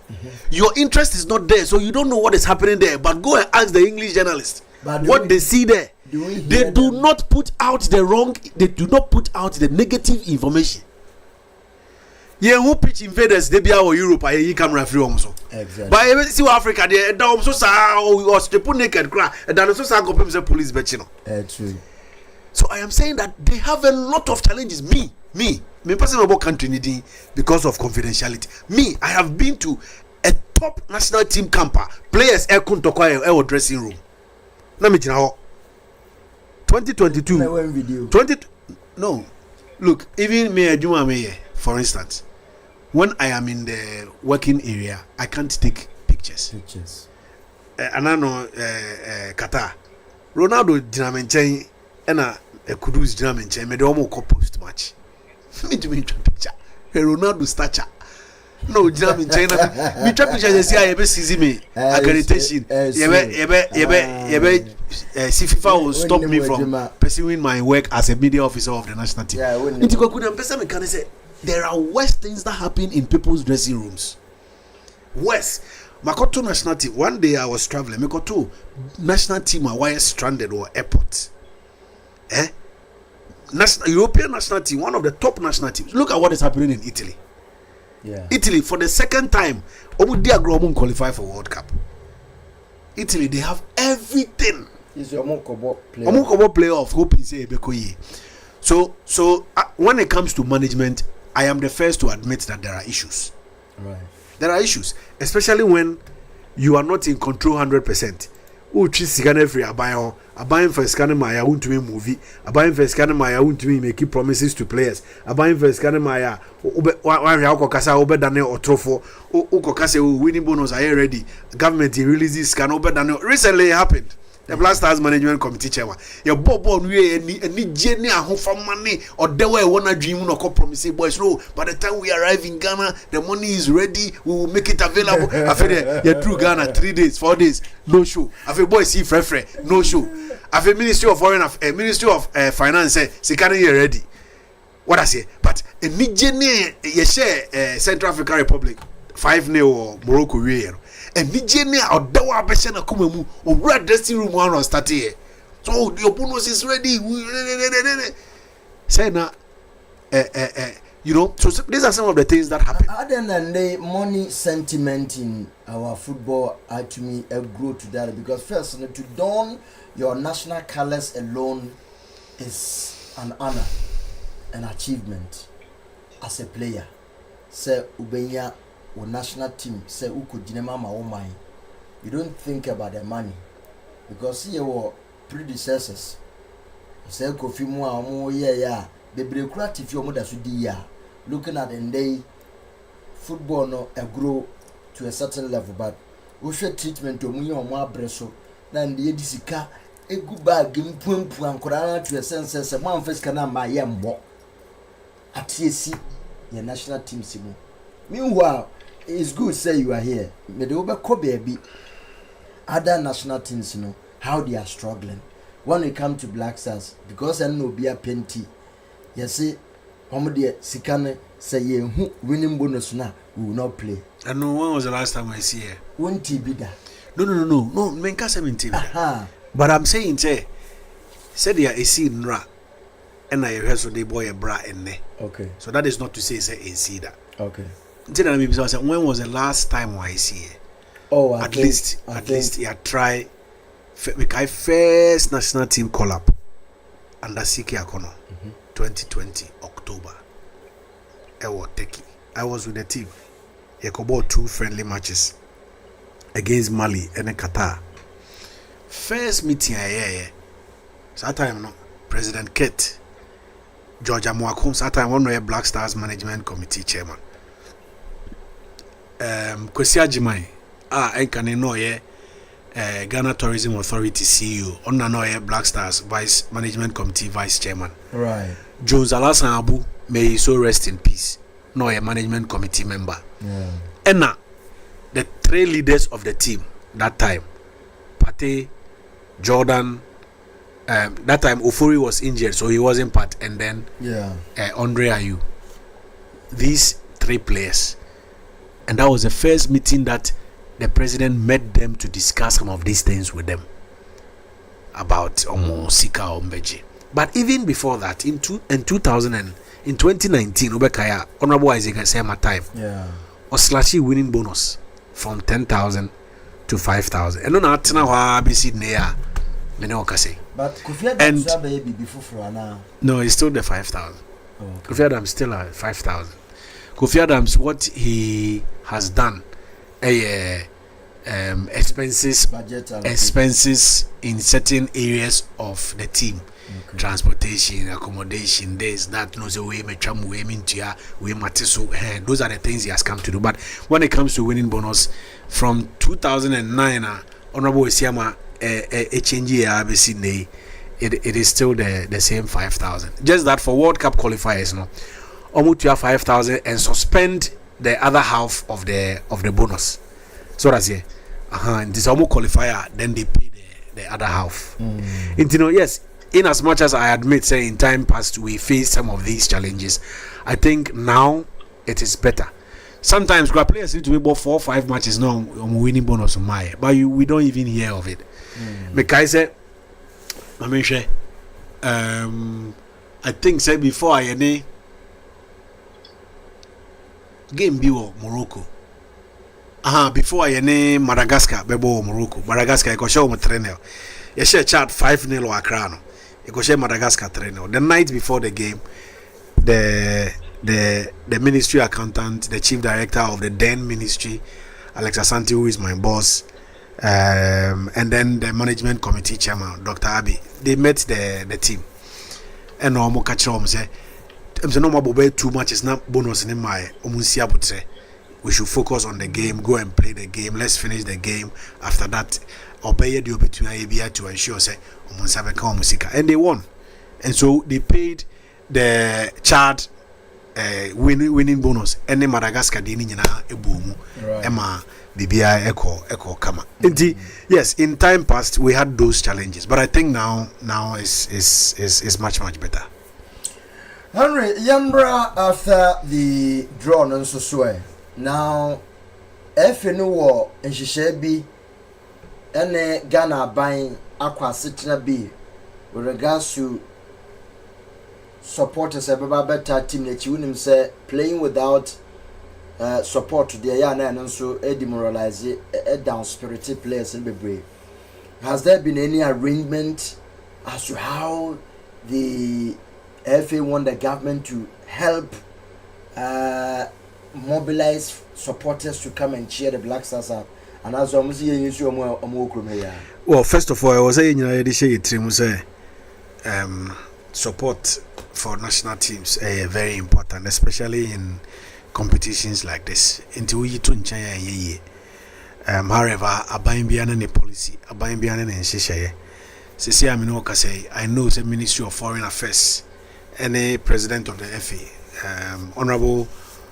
Your interest is not there, so you don't know what is happening there. But go and ask the English journalists what they see there. They do not put out the wrong. They do not put out the negative information. Yeah, who pitch invaders? They be our Europe. I camera free also. Exactly. But even see Africa, they down so sa or strip naked cry. And then also sa go the police betchino. True. So I am saying that they have a lot of challenges. Me personally about country needing because of confidentiality. Me, I have been to a top national team camper. Players air dressing room. Let me tell you. 2022. 20. No, look. Even me, for instance, when I am in the working area, I can't take pictures. And I know Qatar. Ronaldo dinamenchen ena Kudus dinamenchen me de omo ko post match. Me to me picture. Ronaldo stature. No dinamenchen na me picture just see I be see me accreditation. Yebe see FIFA will stop me from pursuing my work as a media officer of the national team. Nti ko kuda person me can say there are worse things that happen in people's dressing rooms. Worse. Makoto national team. One day I was traveling. Makoto national team are wire stranded or airport. European national team, one of the top national teams. Look at what is happening in Italy. Yeah. Italy for the second time, omu qualify for World Cup. Italy, they have everything. Is your Omokobo playoff hoping say Bekoye. So when it comes to management, I am the first to admit that there are issues. Right. There are issues, especially when you are not in control 100%. Uchi sigane free abayin for scanning my won't me movie, abayin for scanning my won't me make promises to players, abayin for scanning my kasa obe dane otrofo uko kase winning bonus are ready. Government releases scan obe dane. Recently it happened. The Black Stars Management Committee chairman. Your bobo we any jenny a for money or the way wanna dream no promise boys. No, by the time we arrive in Ghana, the money is ready, we will make it available. I feel you're through Ghana 3 days, 4 days, no show. I feel boys see free, no show. I feel Ministry of Foreign Ministry of Finance say you're ready. What I say, but any jenny you share Central African Republic 5-0 or Morocco real. And Nigeria or Dawa Beshana Kumemu or red dressing room one or start here. So the bonus is ready. Say now, you know, so these are some of the things that happen. Other than the money sentiment in our football, to me, grow to that because first, to don your national colors alone is an honor, an achievement as a player. Say Ubenya. Or national team say who could jinema my you don't think about the money because here were predecessors say Kofi Mo yeah the bureaucratic your mother should looking at the day football no grow to a certain level but we should treatment to me or more breso then the edisika a good bag game pum to a sense as a man first can my more at TSC your national team simu. Meanwhile, it's good say you are here. But the over baby, other national teams, you know, how they are struggling. When we come to Black Stars, because I know be a penty, you see, Homodia Sikane say you winning bonus now, we will not play. I know when was the last time I see her? Won't he be that? No, men can't say TV. But I'm saying, say they are a scene ra, and I heard so they boy a bra in there. Okay. So that is not to say a see that. Okay. When was the last time I see it? Oh, at least yeah, try make first national team call up under Siki Akono 2020 October. I was with the team. He bought 2 friendly matches against Mali and Qatar. First meeting so that time no President Kate Georgia Mwakum, that time one Black Stars Management Committee chairman. Kwesi Ajimai enkane no ye Ghana Tourism Authority CEO onna no ye Black Stars Vice Management Committee Vice Chairman. Right. Jones Alasan Abu, may he so rest in peace, no ye Management Committee member. Yeah. Enna the 3 leaders of the team that time, Pate, Jordan, that time Ofori was injured so he wasn't part, and then Andre Ayew. These 3 players. And that was the first meeting that the president met them to discuss some of these things with them about Sika Ombeji. But even before that, in 2019, Obekaya, Honorable Isaac Sema time, Oslashi winning bonus from 10,000 to 5,000. And on that now, BC Nea, Menokase. But Kofi Adams baby before now. No, it's still the 5,000. Kofi Adams still at 5,000. Kofi Adams, what he has done, expenses in certain areas of the team, transportation, accommodation, this, that, no, so we may chum, we mean to we matiso. Those are the things he has come to do. But when it comes to winning bonus, from 2009, Honorable Isiama, a change here, it is still the same 5,000. Just that for World Cup qualifiers, no. Almost 5,000 and suspend the other half of the bonus. So that's it. And this almost qualifier, then they pay the other half. And you know, yes, in as much as I admit, say in time past we faced some of these challenges, I think now it is better. Sometimes players need to be about 4 or 5 matches now on winning bonus on my, but we don't even hear of it. Because I mean, I think say before I game bi wo Morocco. Before I name Madagascar, Bebo Morocco. Madagascar, I go show 3-0. You share chat 5-0 or Accra. No. You go share Madagascar 3-0. The night before the game, the ministry accountant, the chief director of the then ministry, Alex Asante, who is my boss, and then the management committee chairman, Dr. Abi, they met the team. And no more catch on say, no more too much is not bonus in my omunsia butre. We should focus on the game, go and play the game. Let's finish the game. After that, obey the opportunity to ensure say omunsa musica, and they won. And so they paid the Chad winning bonus. And the Madagascar dini nyina ebumu. Emma bibia echo kama. Yes, in time past we had those challenges, but I think now is much better. Henry Yambra, after the draw non so swear. Now, if you know and she should be any Ghana buying aqua sitting be with regards to supporters a better team that you wouldn't say playing without support to the Yana and also a demoralize a down spirited players and be brave. Has there been any arrangement as to how the FA want the government to help mobilize supporters to come and cheer the Black Stars up? And as I'm saying, well, first of all, I was saying, support for national teams is very important, especially in competitions like this. However, abaying beyond any policy, abaying beyond any sheshaye. I know the Ministry of Foreign Affairs, any president of the FA, Honorable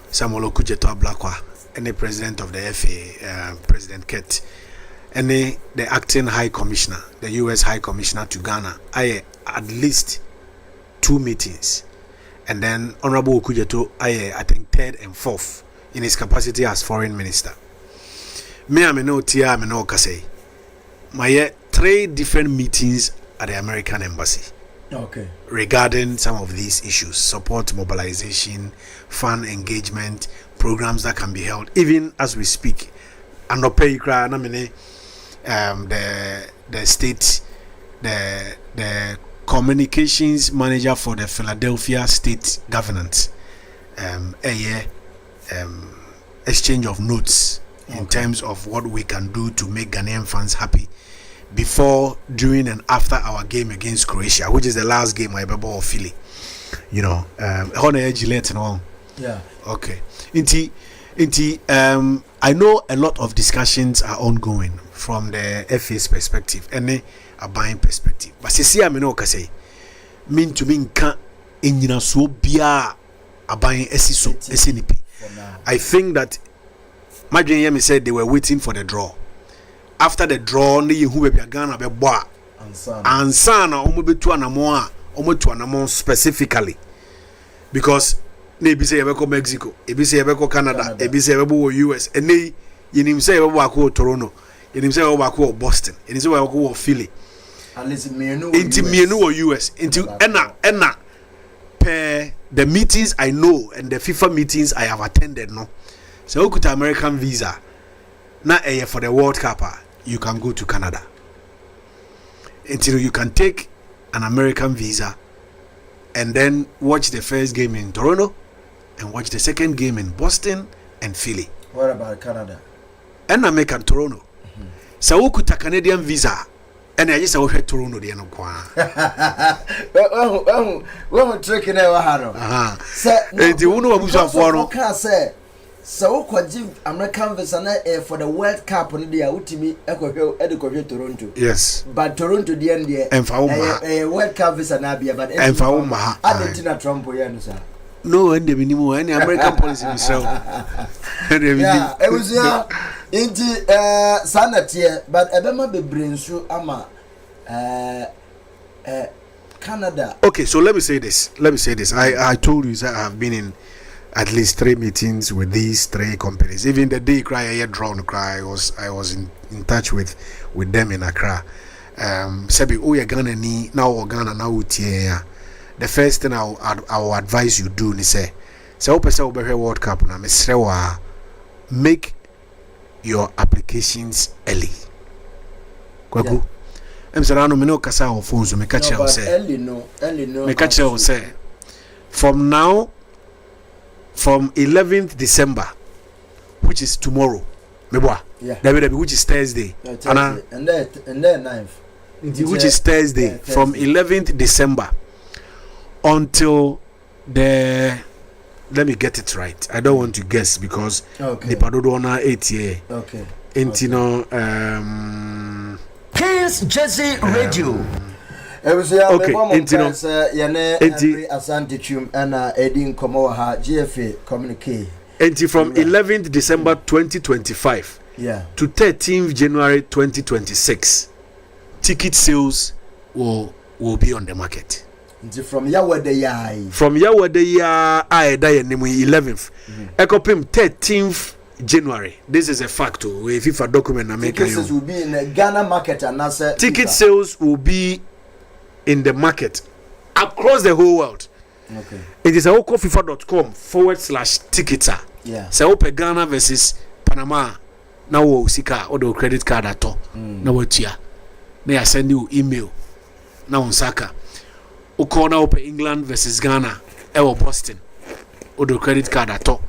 Samuel Okujeto Ablakwa, any president of the FA, President Ket, any the acting High Commissioner, the U.S. High Commissioner to Ghana, I at least 2 meetings, and then Honorable Okujeto, I think 3rd and 4th in his capacity as Foreign Minister. Me no tia me no kase. My 3 different meetings at the American Embassy. Okay. Regarding some of these issues, support mobilization, fund engagement, programs that can be held, even as we speak. And the state, the communications manager for the Philadelphia state governance, exchange of notes in terms of what we can do to make Ghanaian fans happy before, during, and after our game against Croatia, which is the last game I ever of Philly. You know, yeah. Okay. I know a lot of discussions are ongoing from the FA's perspective and a buying perspective. But see, I mean to mean can't in so be a buying SNP. I think that my dream said they were waiting for the draw. After the draw, they who be Ghana be boy. Ansana omo specifically, because maybe say you Mexico, maybe say you Canada, maybe say you US, and they you say you Toronto, you say you Boston, and you say you Philly. Unless me no US into enna per the meetings I know and the FIFA meetings I have attended. No, so you American visa. Now for the World Cup, you can go to Canada. Until you can take an American visa and then watch the first game in Toronto and watch the second game in Boston and Philly. What about Canada? And American Toronto. So you could take Canadian visa and I just watch Toronto the end of we're tricking our say so give American visa for the World Cup on the ultimate echo Toronto. Yes. But Toronto the end there and World Cup visa na be but and for Argentina Trump sir. No, and the minimum any American policy himself. Yeah, it was into sanity, but Ebema be brain so ama Canada. Okay, so let me say this. I told you that I have been in at least 3 meetings with these 3 companies. Even the day I was in touch with them in Accra. Sebi oya Ghana ni now Ghana now utie. The first thing I will advise you do is say So opese obehwe World Cup na mesre wa make your applications early. Kwaku. Em say no me no kasa on phone so me catch you say. Early no. Me catch you say from now from 11th December, which is tomorrow. Yeah. Which is Thursday. And then 9th. Which is Thursday. From 11th December until the, let me get it right. I don't want to guess because the Padodona 8 year. Okay. Kings Jersey Radio. Okay, Asante Twum and Edin Komoha GFA communicate. And from 11th December 2025 to 13th January 2026, ticket sales will be on the market. From Yawade I die 11th. Ekopim 13th January. This is a fact. If FIFA document tickets will be in the Ghana market and ticket sales will be in the market across the whole world. Okay. It is FIFA.com/ticketer. Yeah. So open Ghana versus Panama. Now we sika or the credit card at all. Now what here? They are sending you email. Now on Saka. Oko now open England versus Ghana. Or Boston. Or the credit card at all.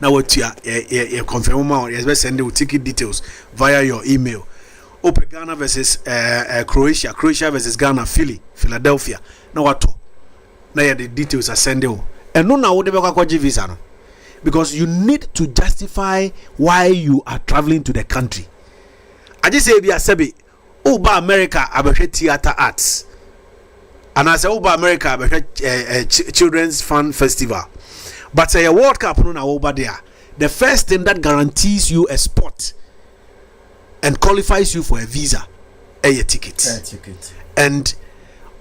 Now what here? You confirm now. You send you ticket details via your email. Open Ghana versus Croatia. Croatia versus Ghana. Philadelphia. Now what? Now the details are sent you. And no now they be visa no. Because you need to justify why you are traveling to the country. I just say be a sebi. Uba America abehwe theater arts. And I say Uba America abehwe children's fun festival. But say a World Cup no na over there. The first thing that guarantees you a spot and qualifies you for a visa, a ticket. And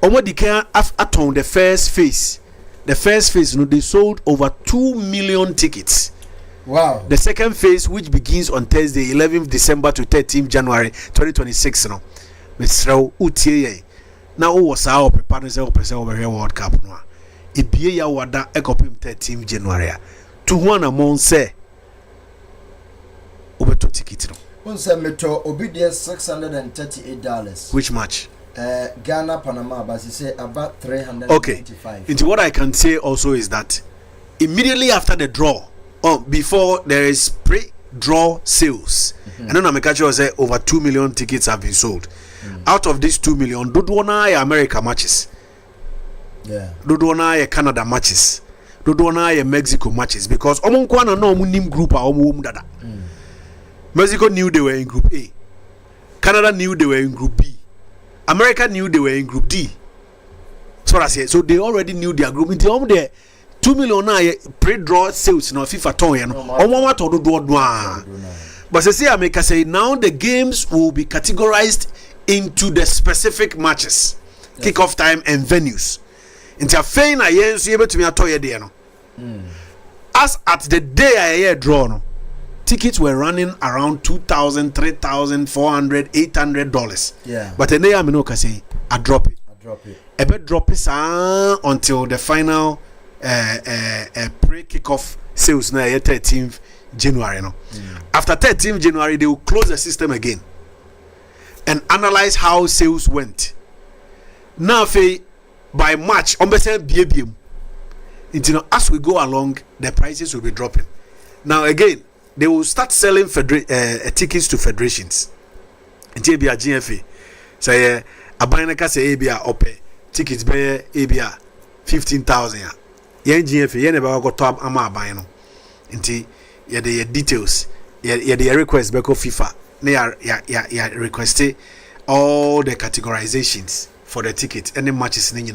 almost can aton the first phase. The first phase, they sold over 2 million tickets. Wow. The second phase, which begins on Thursday, 11th December to 13th January 2026, Mr. Utiye. Now, was our partners over here World Cup. No, it be ya wada ekopim 13th January. To one among say over 2 tickets. One meto obedience $638. Which match? Ghana Panama, but you say about 395. Okay. Into what I can say also is that immediately after the draw, before there is pre-draw sales, and then Amekachi say over 2 million tickets have been sold. Out of these 2 million, Dudwana America matches. Yeah. Dudwana Canada matches. Dudwana Mexico matches because Omonkwana no munim group are dada. Mexico knew they were in group A. Canada knew they were in group B. America knew they were in group D. So I said, so they already knew their group. Until the 2 million pre-draw sales no FIFA ton but say America say now the games will be categorized into the specific matches, kickoff time and venues. Until fain I able to me atoye there no. As at the day I draw no, tickets were running around $2,000, $3,000, $400, $800. Yeah. But then I mean, say I drop it. A bit drop it until the final pre-kickoff sales na 13th January. No. After 13th January, they will close the system again and analyze how sales went. Now, by March, as we go along, the prices will be dropping. Now again, they will start selling tickets to federations. Until be a GFA. Say a binaka say ABA ope tickets be ABA 15,000. Yen GFA yen never got top ama buying. Until the details. The request beko FIFA. Ya request all the categorizations for the tickets. Any matches any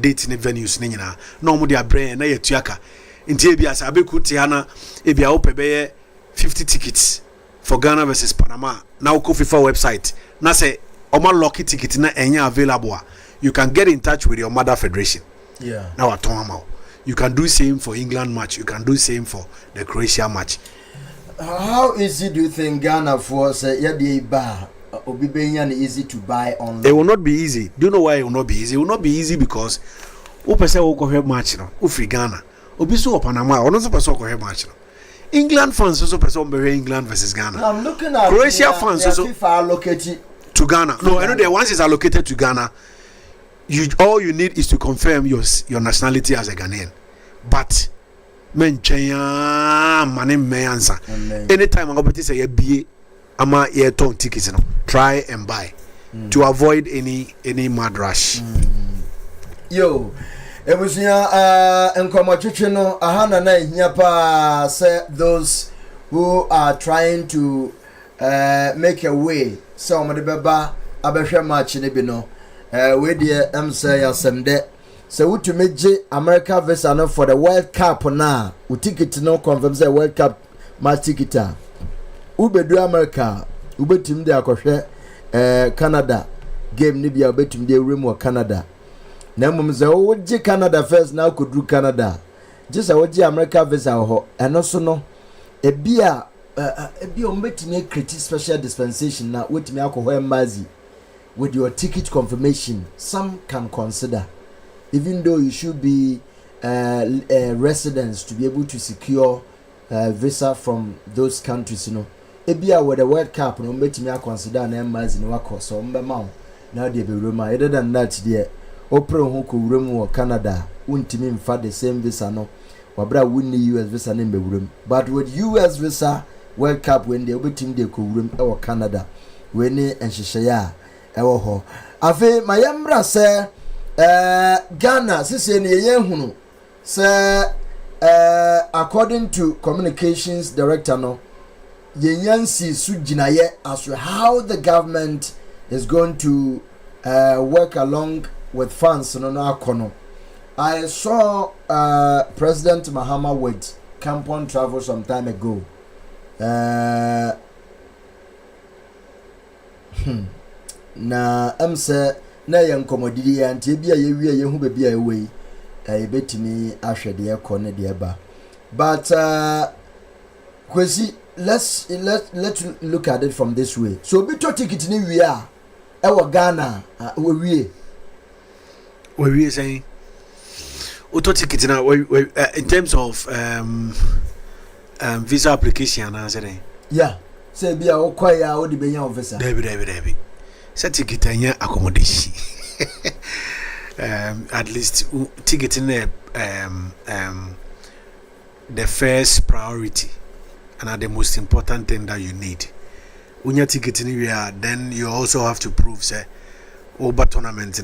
dates any venues nyina. No mo dia brain na ye tuaka. Inti ebia sabe kutiana ebia opebe 50 tickets for Ghana versus Panama. Now go FIFA website. Na say oma lucky ticket na enya available. You can get in touch with your mother federation. Yeah. Now atonama. You can do same for England match. You can do same for the Croatia match. How easy do you think Ghana for say easy to buy online? It will not be easy. Do you know why it will not be easy? It will not be easy because who person will go match no free Ghana obi so Panama ono so person ko he match no England fans so person be England versus Ghana. I'm looking at Croatia fans so FIFA allocated to Ghana. No, I know that once it's allocated to Ghana, all you need is to confirm your nationality as a Ghanaian. But men money may answer. Anytime I'm going to say a BA, I'm a year ton tickets, try and buy to avoid any mad rush. Yo, it was in Komachuchino, Ahana Nyapa say those who are trying to make a way. So I'm the beba abehwe match ni bi no we dey say asem so we to make America visa no for the World Cup na u ticket no confirm say World Cup match ticket u bedu America u betim dey akohwe Canada game ni bia u betim dey rem Canada na mum say wo gi Canada first na ko dru Canada just wo gi America visa ho eno so no ebia ombetime create special dispensation na wetime akọhọ embassy with your ticket confirmation. Some can consider, even though you should be residents to be able to secure visa from those countries, ebia with the World Cup no ombetime consider na embassy no akọ so mbema na dey be room. Other than that there opera ho ko wuram wo Canada untimi mfa the same visa no wabra wunni US visa na mbewuram, but with US visa World Cup when they obetim de ko wuram e wo Canada we ni enhyehyeye a e wo ho afi mayamra se Ghana sisi ne ye hunu se according to communications director no yenyansi suginaye as to how the government is going to work along with funds no akono. I saw President Mahama with Campon travel some time ago. Na say na ye nkomodidi ya nti bia ye wie ye hu be bia ye wei e betimi ahwede ye kone de ba, but kwesi let's look at it from this way. So bi to ticket ni wie a e wo Ghana we wie saying auto ticket na in terms of visa application and answer. Yeah, say be a okwaya o de benya visa. Debi. Say ticket anya accommodation. At least ticket in the first priority and the most important thing that you need. When you ticket in here, then you also have to prove say over tournament,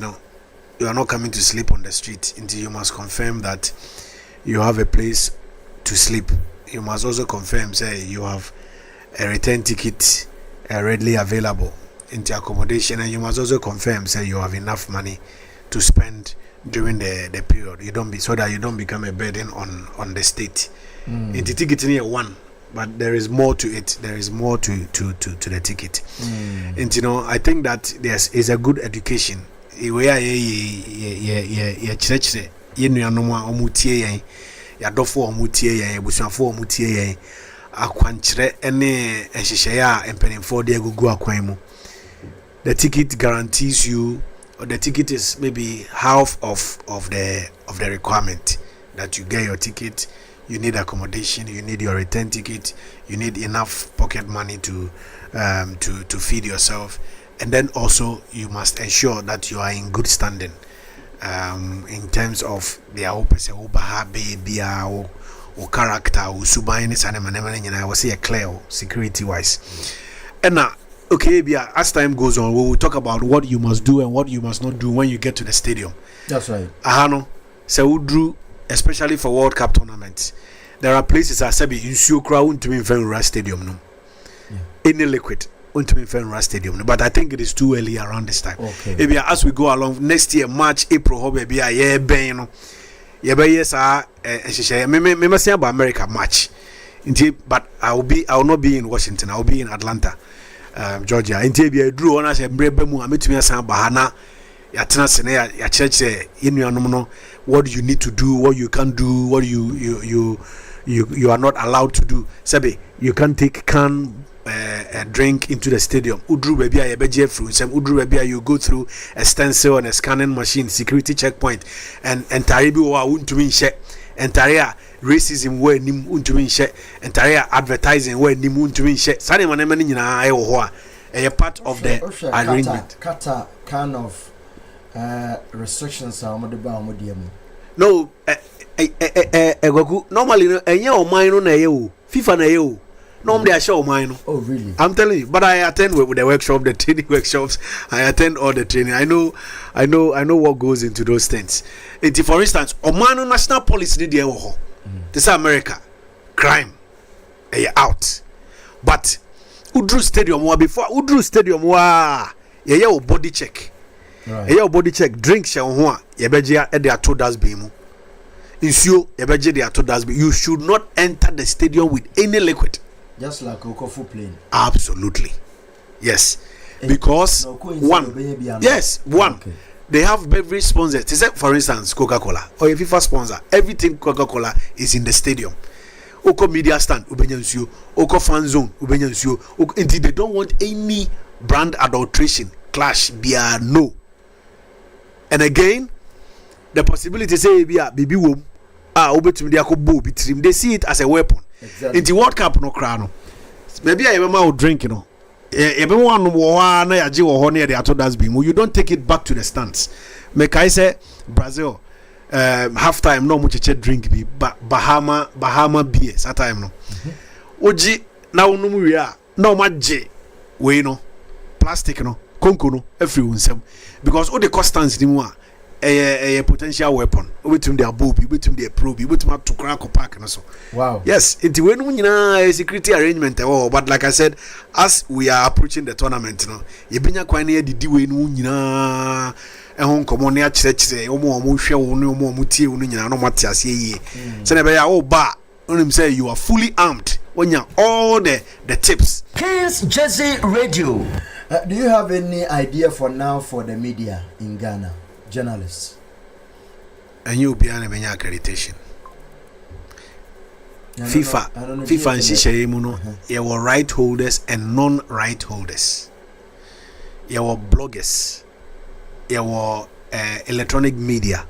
you are not coming to sleep on the street until you must confirm that you have a place to sleep. You must also confirm say you have a return ticket readily available into accommodation, and you must also confirm say you have enough money to spend during the period. You don't be so that you don't become a burden on the state. Into ticket in one, but there is more to it. There is more to the ticket. And I think that is a good education. Where church yadofo omutie yen ebusuafo omutie yen akwankyere ene ehyehyeye empenimfo de agugu akwan mu. The ticket guarantees you, or the ticket is maybe half of the requirement that you get your ticket. You need accommodation, you need your return ticket, you need enough pocket money to feed yourself, and then also you must ensure that you are in good standing. In terms of their opposite or character or subanis and I will say a clear security wise. And now okay, as time goes on, we will talk about what you must do and what you must not do when you get to the stadium. That's right. Ahano, so we drew, especially for World Cup tournaments. There are places I said in Sukra Untumin Fenra Stadium, no. Any liquid. Stadium, but I think it is too early around this time. Okay. Maybe as we go along next year, March, April, maybe a year, yes, me must say about America March. But I will not be in Washington. I will be in Atlanta, Georgia. Until I drew on us and Brebemu, I meet me as Bahana. Ya church say what you need to do, what you can do, what you are not allowed to do. Sabe, you can take drink into the stadium. Udru baby a yebeje fruit. Some udru baby you go through a stencil and a scanning machine, security checkpoint, and taribi wa untumi nche entire racism where nim untumi nhye entire advertising where nim untumi nhye sane manema ni nyina e wo ho a part of the arrangement kata kind of restrictions are mo de no normally no enye o man no na ye o FIFA na ye o no they show mine no. Oh really? I'm telling you, but I attend with the workshop, the training workshops. I attend all the training. I know what goes into those things. For instance, Oman national policy did this is America, crime, out. But Udru Stadium before Udru Stadium yeah body check. Right. Yeah body check. Drink shall yebeja e their todas bimu. Insure yebeja their todas bimu. You should not enter the stadium with any liquid. Just like Okofu plane. Absolutely. Yes. Because one. Okay. They have beverage sponsors. They say, for instance, Coca-Cola or a FIFA sponsor. Everything Coca-Cola is in the stadium. Oko media stand, ubenyansio. Oko fan zone, ubenyansio. Indeed, they don't want any brand adulteration, clash, beer, no. And again, the possibility say bibi wom obetum dia ko bo bitrim. They see it as a weapon. Exactly. In the World Cup no cry no. Maybe I remember drink no. Everyone na yaji wo ho na dey ato das bi. You don't take it back to the stands. Make I say Brazil half time no much drink bi Bahama beer that time no. Oji na unum wi a na o maje we no plastic no konko no every unsem because all the constants ni mu a potential weapon. Between their booby, between their probe, between to crack or pack and so. Wow. Yes, it's when a security arrangement. Oh, but like I said, as we are approaching the tournament, you been a quite near the Dwayne Unina and home common near church, say, oh, more shell, no more muti, no Matias ye. So never oh, bar, on him say you are fully armed when you're all the tips. Kings Jersey Radio. Do you have any idea for now for the media in Ghana? Journalists, and you'll be an accreditation. FIFA and Shisha you were right holders and non-right holders. You were bloggers. You were electronic media.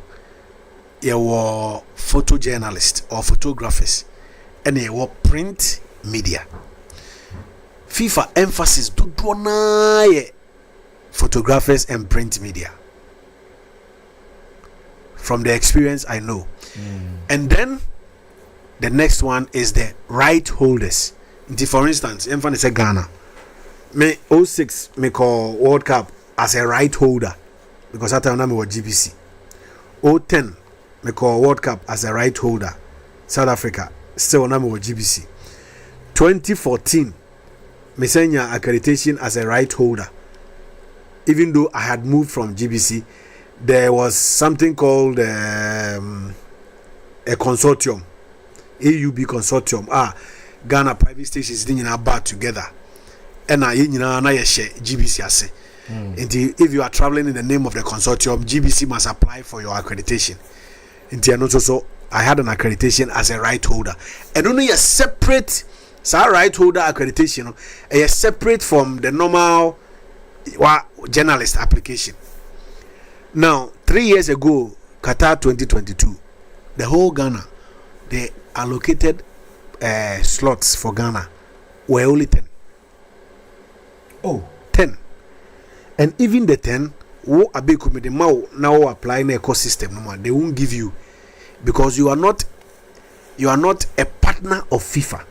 You were photojournalists or photographers, and you were print media. FIFA emphasis to do photographers and print media. From the experience I know. And then the next one is the right holders. For instance, I'm say Ghana. Me 06 me call World Cup as a right holder because that time I was GBC. 010 me call World Cup as a right holder. South Africa still I was GBC. 2014 me senya accreditation as a right holder. Even though I had moved from GBC, there was something called a consortium, AUB consortium. Ghana private stations didn't about together, and I share GBC ase. If you are traveling in the name of the consortium, GBC must apply for your accreditation. And so I had an accreditation as a right holder, and only a separate right holder accreditation, a separate from the normal journalist application. Now, 3 years ago, Qatar 2022, the whole Ghana, they allocated slots for Ghana were only 10. Oh, 10. And even the 10, now applying the ecosystem, they won't give you because you are not a partner of FIFA.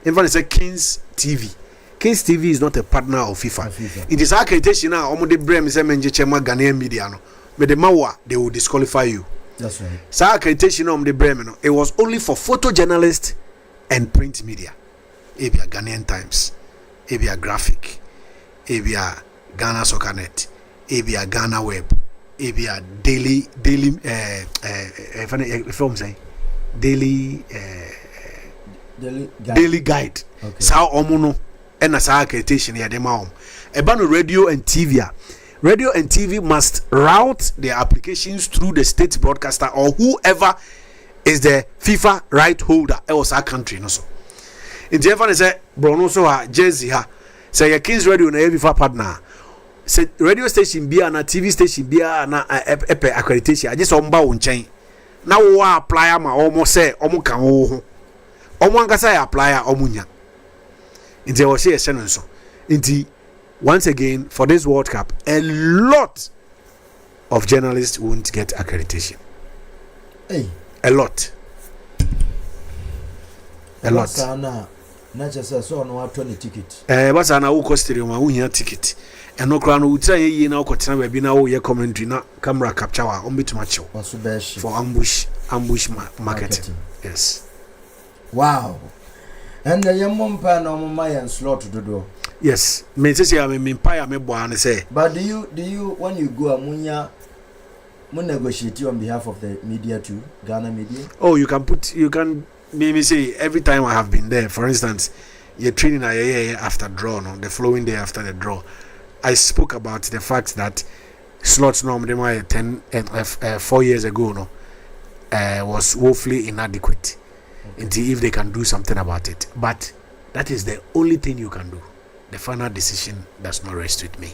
In fact, it's a Kings TV. Kings TV is not a partner of FIFA. It is accreditation now. Ghanaian media. They will disqualify you. That's right. So accreditation the Bremen, it was only for photojournalists and print media. Ebia Ghanaian Times, Ebia Graphic, Ebia Ghana Soccernet, Ebia Ghana Web, Ebia Daily Guide. Okay. Sao omuno and as accreditation here dema Ebano radio and TV. Radio and TV must route their applications through the state broadcaster or whoever is the FIFA right holder else our country no so. In the event say Bruno so Jersey ha say your Kings Radio na FIFA partner. Say radio station bia na TV station bia na accreditation. I just omba wo nchen. na wo apply ma almost say omo kan wo ho omo ankasa apply omunya nti wo say ese no so nti once again for this World Cup a lot of journalists won't get accreditation. Hey, a lot na just so no 20 ticket but na wo cost ma wo hia ticket eno kra no utira ye na ko tena ba bi na wo ye commentary na camera capture wa on betuma chew for ambush marketing. Yes. Wow. And the young mumpa no my slot to do. Yes, me say I me empire me boa ne say. But do you when you go amunya negotiate on behalf of the media too, Ghana media? Oh, you can maybe say every time I have been there, for instance, you're training after draw, no, the following day after the draw. I spoke about the fact that slots normally 4 years ago no was woefully inadequate. Okay. Until if they can do something about it. But that is the only thing you can do. The final decision does not rest with me.